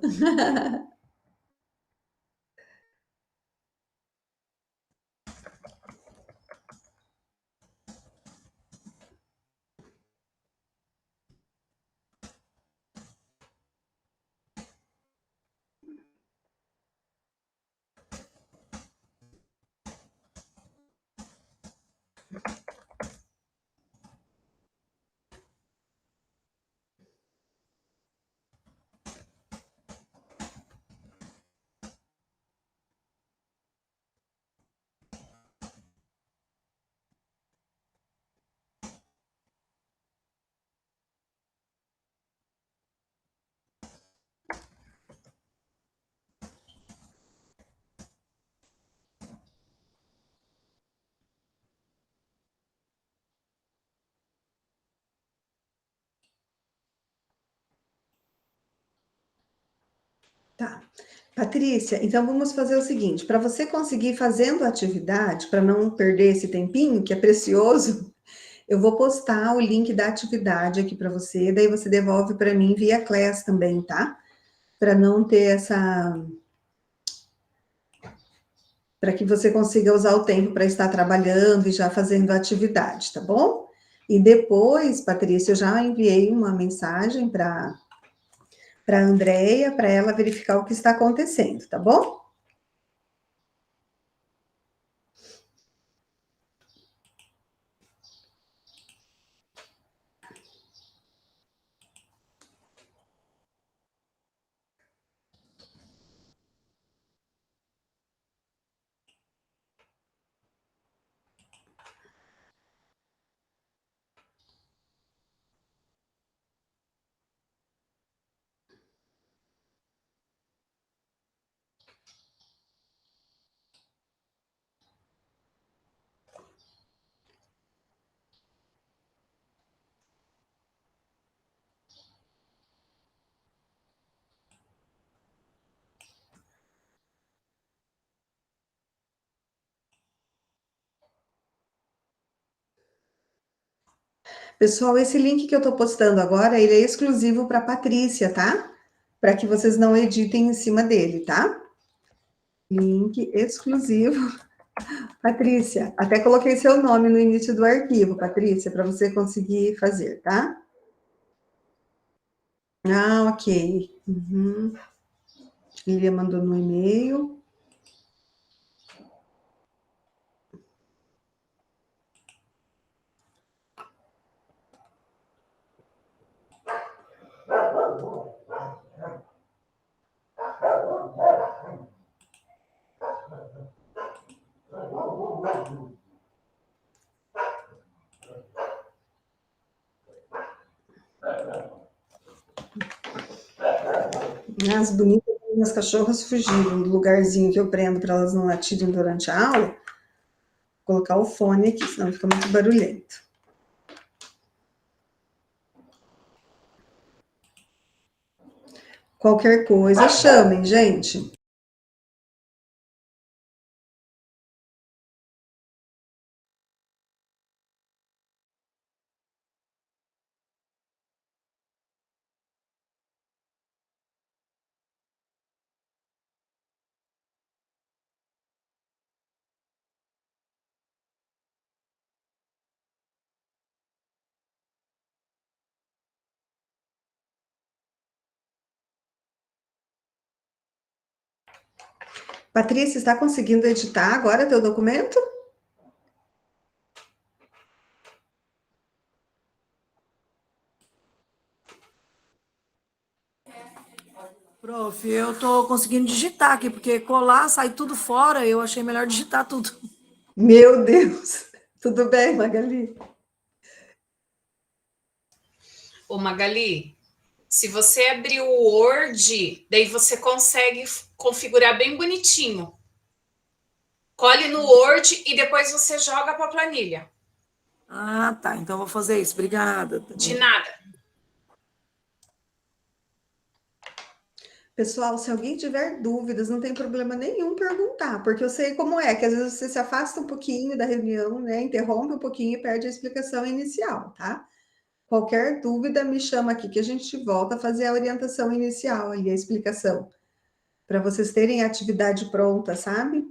Tá. Patrícia, então vamos fazer o seguinte, para você conseguir fazendo a atividade, para não perder esse tempinho, que é precioso, eu vou postar o link da atividade aqui para você, daí você devolve para mim via Class também, tá? Para não ter essa... Para que você consiga usar o tempo para estar trabalhando e já fazendo a atividade, tá bom? E depois, Patrícia, eu já enviei uma mensagem para a Andrea, para ela verificar o que está acontecendo, tá bom? Pessoal, esse link que eu estou postando agora, ele é exclusivo para a Patrícia, tá? Para que vocês não editem em cima dele, tá? Link exclusivo. Patrícia, até coloquei seu nome no início do arquivo, Patrícia, para você conseguir fazer, tá? Ah, ok. Uhum. Lilia mandou no e-mail. As bonitas, minhas cachorras fugiram do lugarzinho que eu prendo para elas não latirem durante a aula. Vou colocar o fone aqui, senão fica muito barulhento. Qualquer coisa, chamem, gente. Patrícia, está conseguindo editar agora teu documento? Prof, eu estou conseguindo digitar aqui, porque colar, sai tudo fora, eu achei melhor digitar tudo. Meu Deus! Tudo bem, Magali? Ô, Magali, se você abrir o Word, daí você consegue configurar bem bonitinho. Cole no Word e depois você joga para a planilha. Ah, tá. Então vou fazer isso. Obrigada. De nada. Pessoal, se alguém tiver dúvidas, não tem problema nenhum perguntar, porque eu sei como é, que às vezes você se afasta um pouquinho da reunião, né? Interrompe um pouquinho e perde a explicação inicial, tá? Qualquer dúvida, me chama aqui que a gente volta a fazer a orientação inicial ali, a explicação, para vocês terem a atividade pronta, sabe?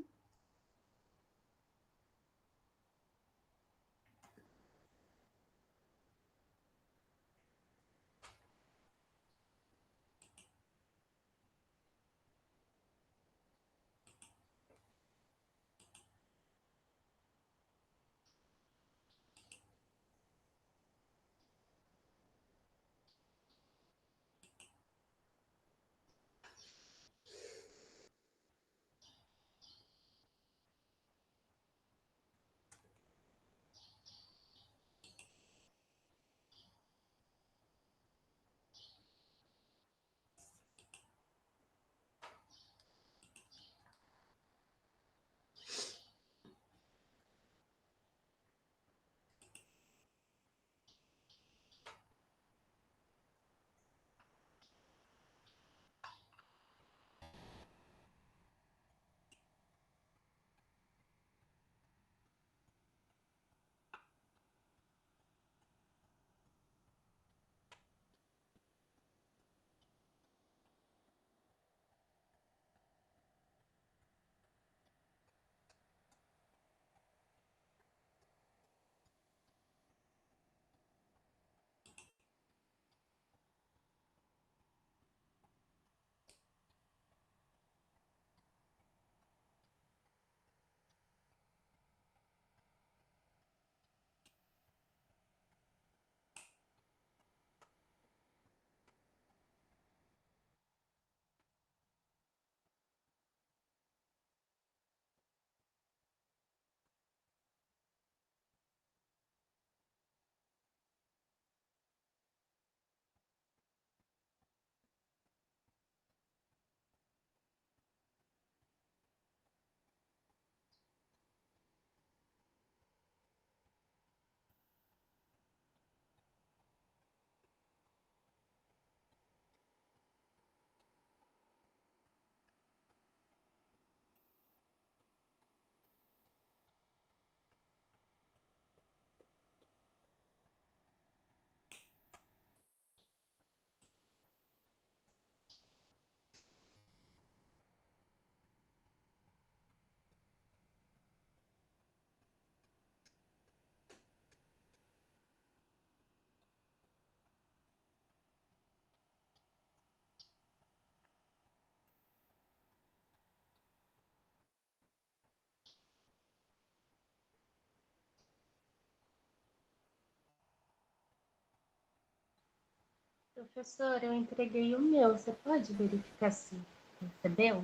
Professor, eu entreguei o meu. Você pode verificar se recebeu,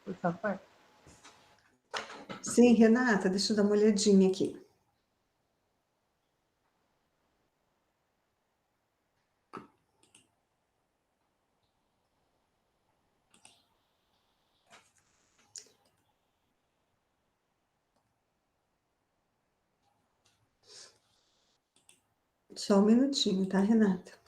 por favor? Sim, Renata, deixa eu dar uma olhadinha aqui. Só um minutinho, tá, Renata?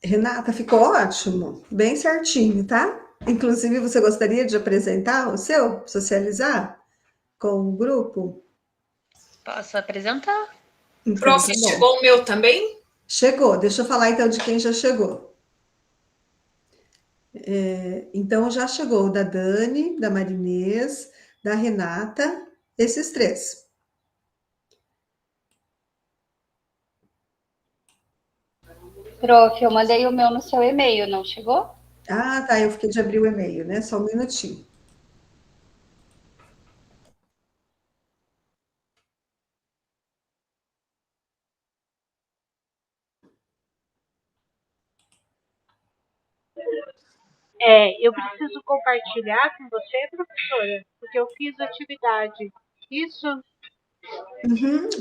Renata, ficou ótimo, bem certinho, tá? Inclusive, você gostaria de apresentar o seu, socializar com o grupo? Posso apresentar? Então, Prof, tá bom. chegou o meu também? Chegou, deixa eu falar então de quem já chegou. Então, já chegou o da Dani, da Marinês, da Renata, esses três. Prof, eu mandei o meu no seu e-mail, não chegou? Ah, tá, eu fiquei de abrir o e-mail, né? Só um minutinho. Eu preciso compartilhar com você, professora, porque eu fiz atividade. Isso?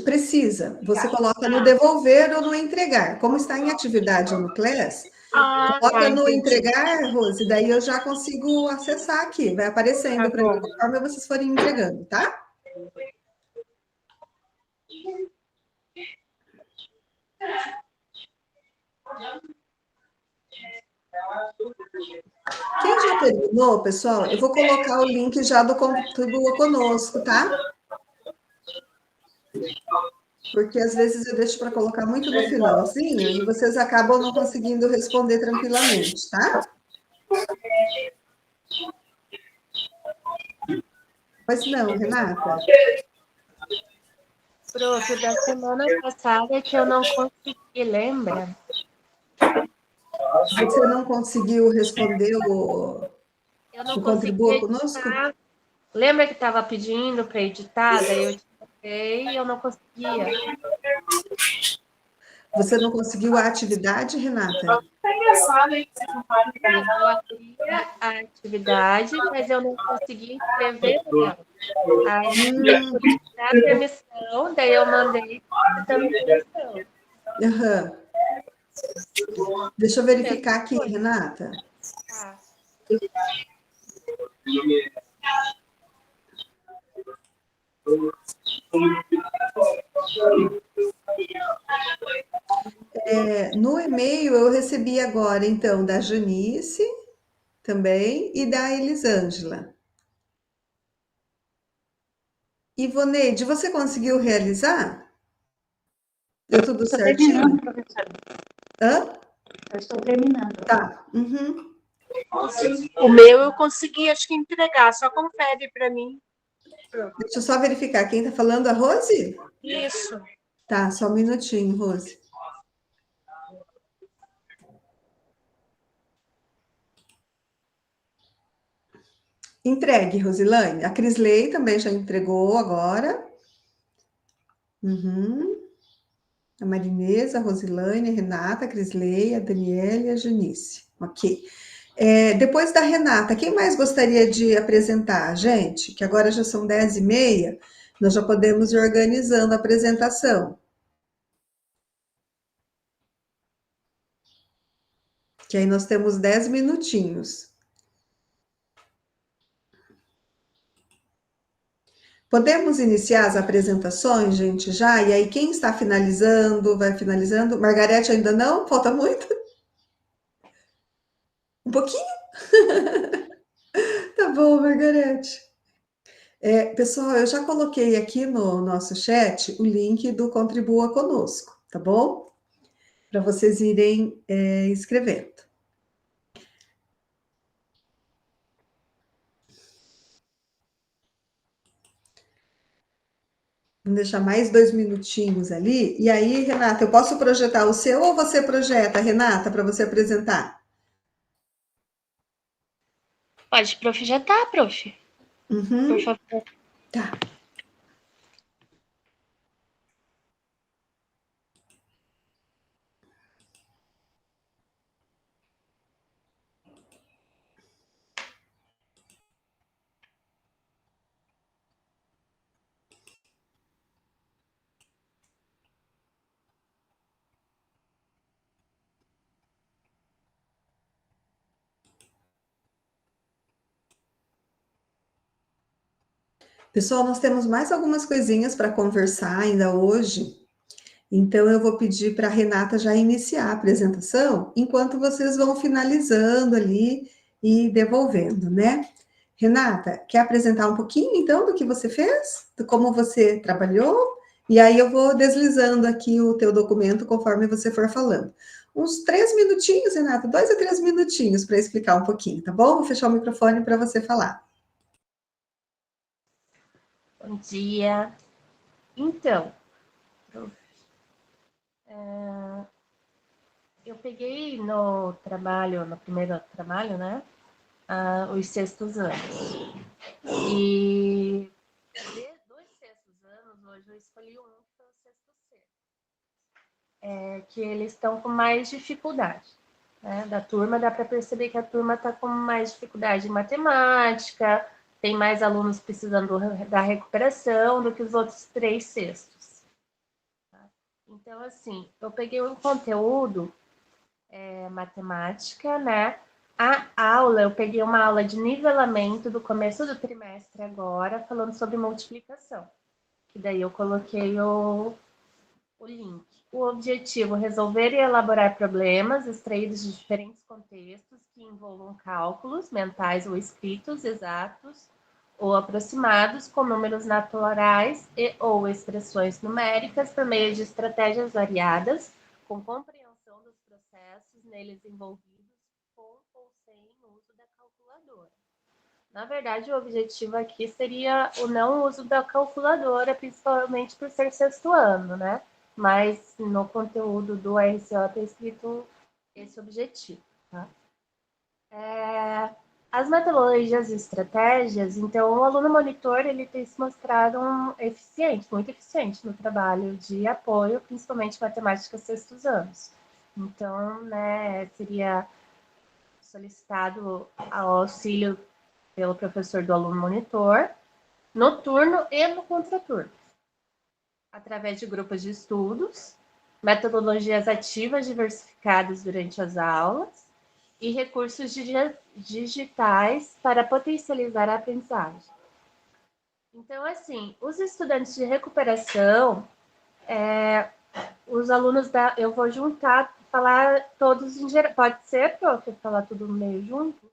Precisa. Você coloca no devolver ou no entregar. Como está em atividade no Class, Ah, coloca tá, no entendi. entregar, Rose, daí eu já consigo acessar aqui. Vai aparecendo para mim conforme vocês forem entregando, tá? Quem já terminou, pessoal, eu vou colocar o link já do Contribua Conosco, tá? Porque às vezes eu deixo para colocar muito no finalzinho e vocês acabam não conseguindo responder tranquilamente, tá? Pois não, Renata? Prof, da semana passada que eu não consegui, lembra? Você não conseguiu responder Eu não o consegui Contribua Conosco? editar. Lembra que estava pedindo para editar? Daí eu editei e eu não conseguia. Você não conseguiu a atividade, Renata? Tá engraçado, hein? Eu abri a atividade, mas eu não consegui inscrever nela. Aí eu fui tirar a permissão, daí eu mandei dando permissão. Aham. Deixa eu verificar aqui, Renata. Tá. No e-mail eu recebi agora, então, da Janice também e da Elisângela. Ivoneide, você conseguiu realizar? Deu tudo Estou certinho? terminando, professora. Hã? Eu estou terminando. Tá. Uhum. O meu eu consegui, acho que entregar, só confere para mim. Deixa eu só verificar. Quem está falando? A Rose? Isso. Tá, só um minutinho, Rose. Entregue, Rosilane. A Crisley também já entregou agora. Uhum. A Marinesa, a Rosilane, a Renata, a Crisley, a Daniela e a Janice. Ok. Depois da Renata, quem mais gostaria de apresentar, gente? Que agora já são 10h30, nós já podemos ir organizando a apresentação. Que aí nós temos 10 minutinhos. Podemos iniciar as apresentações, gente, já? E aí, quem está finalizando, vai finalizando. Margarete ainda não? Falta muito? Um pouquinho? Tá bom, Margarete. Pessoal, eu já coloquei aqui no nosso chat o link do Contribua Conosco, tá bom? Para vocês irem escrevendo. Vamos deixar mais 2 minutinhos ali. E aí, Renata, eu posso projetar o seu ou você projeta, Renata, para você apresentar? Pode projetar, prof. Uhum. Por favor. Tá. Pessoal, nós temos mais algumas coisinhas para conversar ainda hoje. Então, eu vou pedir para a Renata já iniciar a apresentação, enquanto vocês vão finalizando ali e devolvendo, né? Renata, quer apresentar um pouquinho, então, do que você fez? De como você trabalhou? E aí eu vou deslizando aqui o teu documento conforme você for falando. Uns 3 minutinhos, Renata, 2 a 3 minutinhos para explicar um pouquinho, tá bom? Vou fechar o microfone para você falar. Bom dia. Então, eu peguei no primeiro trabalho, né, os sextos anos. E dos sextos anos, hoje eu escolhi um que foi o sexto C, que eles estão com mais dificuldade, né, da turma. Dá para perceber que a turma está com mais dificuldade em matemática, tem mais alunos precisando da recuperação do que os outros 3 sextos. Tá? Então, assim, eu peguei um conteúdo matemática, né? A aula, eu peguei uma aula de nivelamento do começo do trimestre agora, falando sobre multiplicação. Que daí eu coloquei o link. O objetivo é resolver e elaborar problemas extraídos de diferentes contextos que envolvam cálculos mentais ou escritos exatos ou aproximados com números naturais e ou expressões numéricas por meio de estratégias variadas, com compreensão dos processos neles envolvidos com ou sem uso da calculadora. Na verdade, o objetivo aqui seria o não uso da calculadora, principalmente por ser sexto ano, né? Mas no conteúdo do RCO está escrito esse objetivo, tá? As metodologias e estratégias, então, o aluno monitor, ele tem se mostrado muito eficiente no trabalho de apoio, principalmente matemática sextos anos. Então, né, seria solicitado ao auxílio pelo professor do aluno monitor, no turno e no contraturno, através de grupos de estudos, metodologias ativas diversificadas durante as aulas e recursos digitais para potencializar a aprendizagem. Então, assim, os estudantes de recuperação, os alunos eu vou juntar, falar todos em geral. Pode ser, prof, falar tudo meio junto?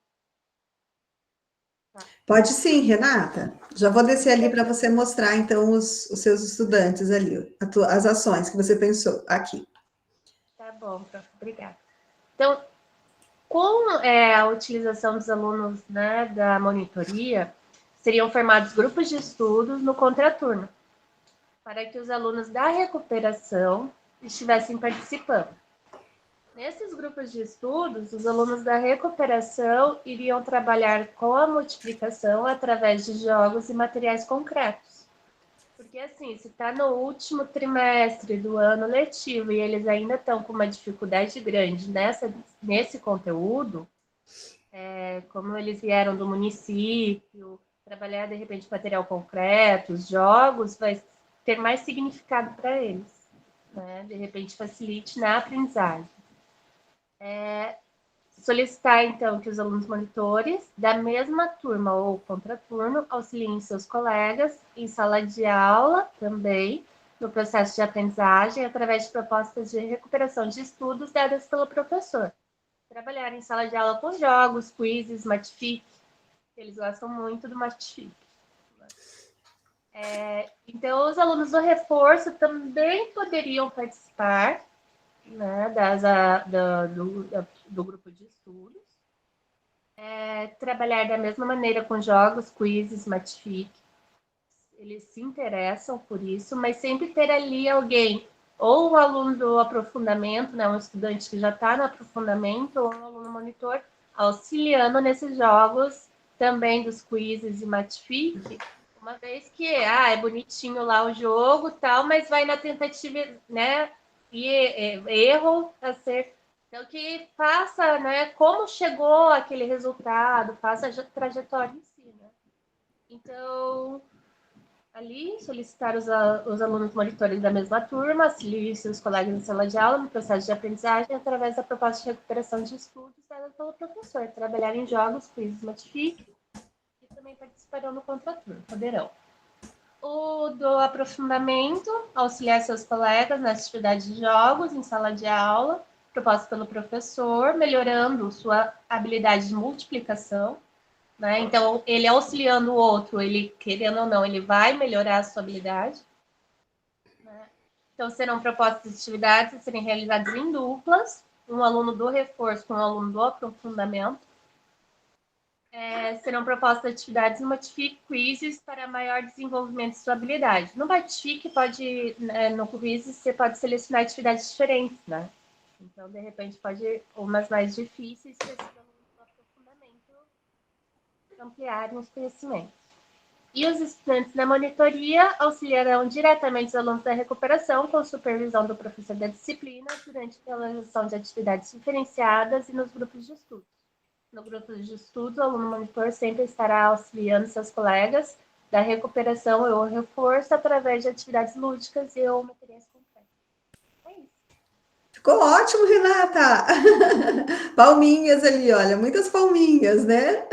Pode sim, Renata. Já vou descer ali para você mostrar, então, os seus estudantes ali, as ações que você pensou aqui. Tá bom, prof, obrigada. Então, com a utilização dos alunos, né, da monitoria, seriam formados grupos de estudos no contraturno, para que os alunos da recuperação estivessem participando. Nesses grupos de estudos, os alunos da recuperação iriam trabalhar com a multiplicação através de jogos e materiais concretos. Porque, assim, se está no último trimestre do ano letivo e eles ainda estão com uma dificuldade grande nesse conteúdo, como eles vieram do município, trabalhar, de repente, material concreto, os jogos, vai ter mais significado para eles, né? De repente, facilite na aprendizagem. Solicitar, então, que os alunos monitores da mesma turma ou contraturno auxiliem seus colegas em sala de aula também, no processo de aprendizagem, através de propostas de recuperação de estudos dadas pelo professor. Trabalhar em sala de aula com jogos, quizzes, Matific. Eles gostam muito do Matific. Então, os alunos do reforço também poderiam participar, né, do grupo de estudos, trabalhar da mesma maneira com jogos, quizzes, Matific. Eles se interessam por isso, mas sempre ter ali alguém, ou um aluno do aprofundamento, né, um estudante que já está no aprofundamento, ou um aluno monitor, auxiliando nesses jogos, também dos quizzes e Matific, uma vez que é bonitinho lá o jogo, tal, mas vai na tentativa, né, e erro a ser. Então, que faça, né, como chegou aquele resultado, faça a trajetória em si, né? Então, ali, solicitar os alunos monitores da mesma turma, auxiliar seus colegas em sala de aula no processo de aprendizagem através da proposta de recuperação de estudos dada pelo professor, trabalhar em jogos, quizzes, Matific, e também participarão no contraturno, poderão. O do aprofundamento, auxiliar seus colegas na atividade de jogos em sala de aula, proposta pelo professor, melhorando sua habilidade de multiplicação, né? Então, ele auxiliando o outro, ele, querendo ou não, ele vai melhorar a sua habilidade, né? Então, serão propostas de atividades a serem realizadas em duplas, um aluno do reforço com um aluno do aprofundamento. Serão propostas atividades no Matific Quizzes para maior desenvolvimento de sua habilidade. No Matific, no Quizzes, você pode selecionar atividades diferentes, né? Então, de repente, pode umas mais difíceis para esses alunos do aprofundamento ampliarem os conhecimentos. E os estudantes da monitoria auxiliarão diretamente os alunos da recuperação com supervisão do professor da disciplina durante a realização de atividades diferenciadas e nos grupos de estudo. No grupo de estudo, o aluno monitor sempre estará auxiliando seus colegas da recuperação ou reforço através de atividades lúdicas e ou materiais concretos. É isso. Ficou ótimo, Renata! Palminhas ali, olha, muitas palminhas, né?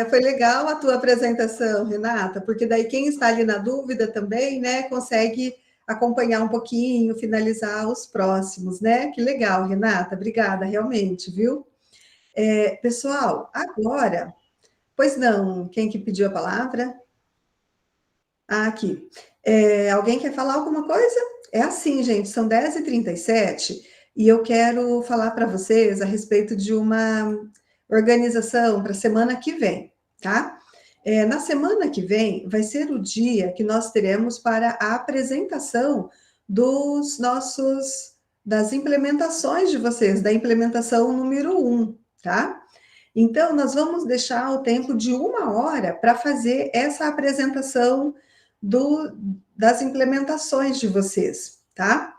Foi legal a tua apresentação, Renata, porque daí quem está ali na dúvida também, né, consegue acompanhar um pouquinho, finalizar os próximos, né? Que legal, Renata, obrigada, realmente, viu? Pessoal, agora, pois não, quem que pediu a palavra? Aqui. Alguém quer falar alguma coisa? É assim, gente, são 10h37 e eu quero falar para vocês a respeito de uma organização para a semana que vem, tá? Na semana que vem vai ser o dia que nós teremos para a apresentação das implementações de vocês, da implementação número 1, tá? Então, nós vamos deixar o tempo de 1 hora para fazer essa apresentação das implementações de vocês, tá?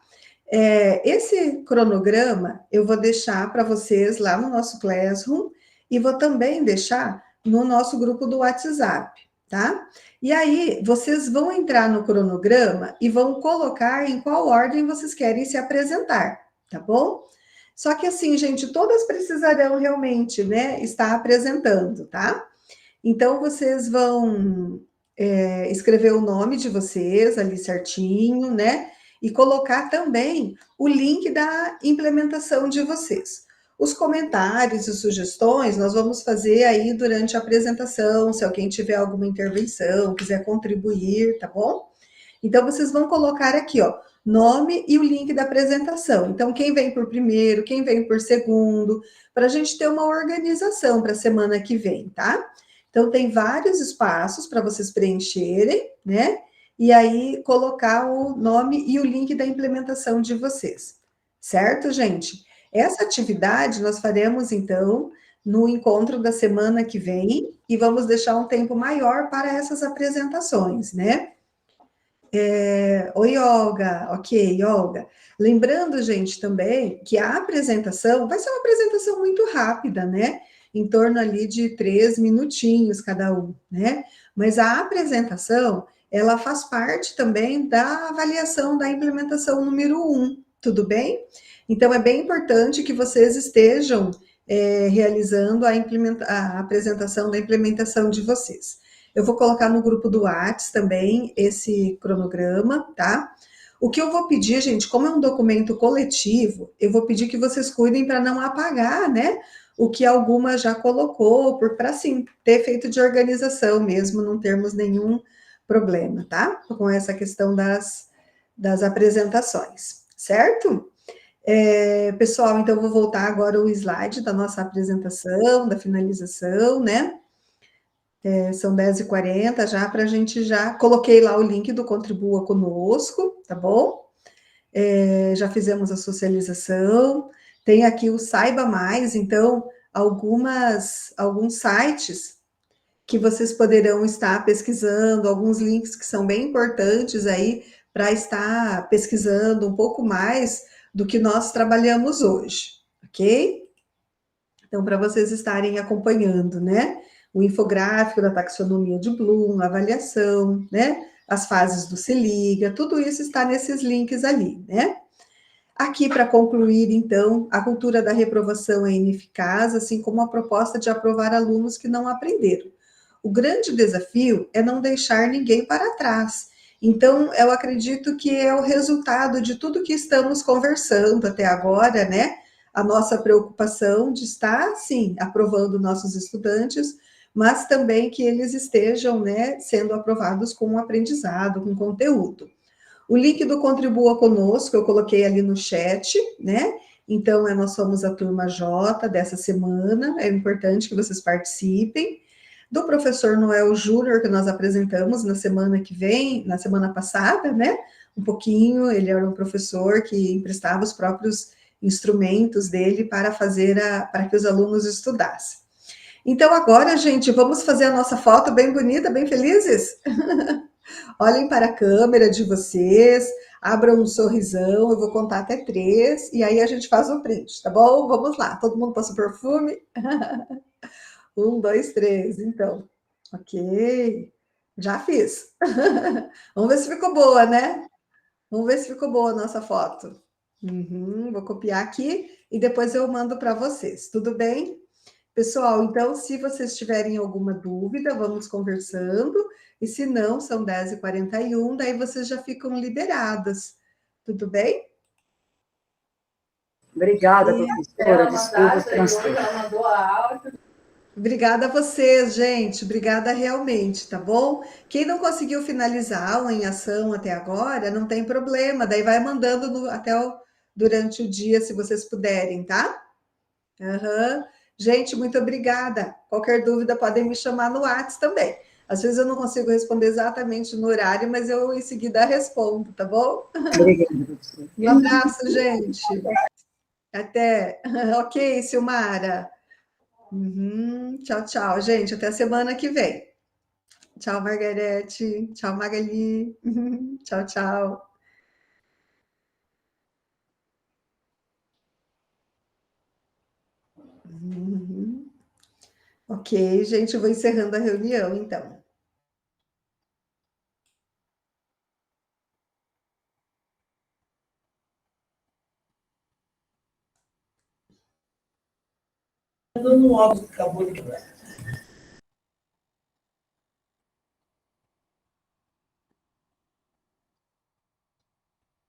Esse cronograma eu vou deixar para vocês lá no nosso Classroom e vou também deixar no nosso grupo do WhatsApp, tá? E aí, vocês vão entrar no cronograma e vão colocar em qual ordem vocês querem se apresentar, tá bom? Só que assim, gente, todas precisarão realmente, né, estar apresentando, tá? Então, vocês vão escrever o nome de vocês ali certinho, né? E colocar também o link da implementação de vocês. Os comentários e sugestões nós vamos fazer aí durante a apresentação, se alguém tiver alguma intervenção, quiser contribuir, tá bom? Então, vocês vão colocar aqui, ó, nome e o link da apresentação. Então, quem vem por primeiro, quem vem por segundo, para a gente ter uma organização para a semana que vem, tá? Então, tem vários espaços para vocês preencherem, né? E aí, colocar o nome e o link da implementação de vocês. Certo, gente? Essa atividade nós faremos, então, no encontro da semana que vem, e vamos deixar um tempo maior para essas apresentações, né? Oi, Olga. Ok, Olga. Lembrando, gente, também que a apresentação vai ser uma apresentação muito rápida, né? Em torno ali de 3 minutinhos cada um, né? Mas a apresentação, ela faz parte também da avaliação da implementação número 1, tudo bem? Então, é bem importante que vocês estejam realizando a apresentação da implementação de vocês. Eu vou colocar no grupo do WhatsApp também esse cronograma, tá? O que eu vou pedir, gente, como é um documento coletivo, eu vou pedir que vocês cuidem para não apagar, né? O que alguma já colocou, para assim, ter efeito de organização mesmo, não termos nenhum problema, tá? Com essa questão das apresentações, certo? Pessoal, então eu vou voltar agora o slide da nossa apresentação, da finalização, né? São 10h40 já, para a gente já... Coloquei lá o link do Contribua Conosco, tá bom? Já fizemos a socialização. Tem aqui o Saiba Mais, então, alguns sites que vocês poderão estar pesquisando, alguns links que são bem importantes aí para estar pesquisando um pouco mais do que nós trabalhamos hoje, ok? Então, para vocês estarem acompanhando, né? O infográfico da taxonomia de Bloom, a avaliação, né? As fases do Se Liga, tudo isso está nesses links ali, né? Aqui, para concluir, então, a cultura da reprovação é ineficaz, assim como a proposta de aprovar alunos que não aprenderam. O grande desafio é não deixar ninguém para trás. Então, eu acredito que é o resultado de tudo que estamos conversando até agora, né? A nossa preocupação de estar, sim, aprovando nossos estudantes, mas também que eles estejam, né, sendo aprovados com aprendizado, com conteúdo. O link do Contribua Conosco, eu coloquei ali no chat, né? Então, nós somos a turma J dessa semana, é importante que vocês participem. Do professor Noel Júnior, que nós apresentamos na semana que vem, na semana passada, né? Um pouquinho, ele era um professor que emprestava os próprios instrumentos dele para para que os alunos estudassem. Então, agora, gente, vamos fazer a nossa foto bem bonita, bem felizes? Olhem para a câmera de vocês, abram um sorrisão, eu vou contar até 3, e aí a gente faz o print, tá bom? Vamos lá, todo mundo passa o perfume? 1, 2, 3, então. Ok, já fiz. Vamos ver se ficou boa, né? Vamos ver se ficou boa a nossa foto. Vou copiar aqui e depois eu mando para vocês, tudo bem? Pessoal, então, se vocês tiverem alguma dúvida, vamos conversando, e se não, são 10h41, daí vocês já ficam liberadas, tudo bem? Obrigada, professora, desculpa o transtorno. Obrigada a vocês, gente, obrigada realmente, tá bom? Quem não conseguiu finalizar a aula em ação até agora, não tem problema, daí vai mandando durante o dia, se vocês puderem, tá? Gente, muito obrigada. Qualquer dúvida, podem me chamar no WhatsApp também. Às vezes eu não consigo responder exatamente no horário, mas eu em seguida respondo, tá bom? Obrigada, professora. Um abraço, gente. Até. Ok, Silmara. Tchau, tchau, gente. Até a semana que vem. Tchau, Margarete. Tchau, Magali. Tchau, tchau. Ok, gente, eu vou encerrando a reunião, então. Dando um óbvio que acabou de quebrar.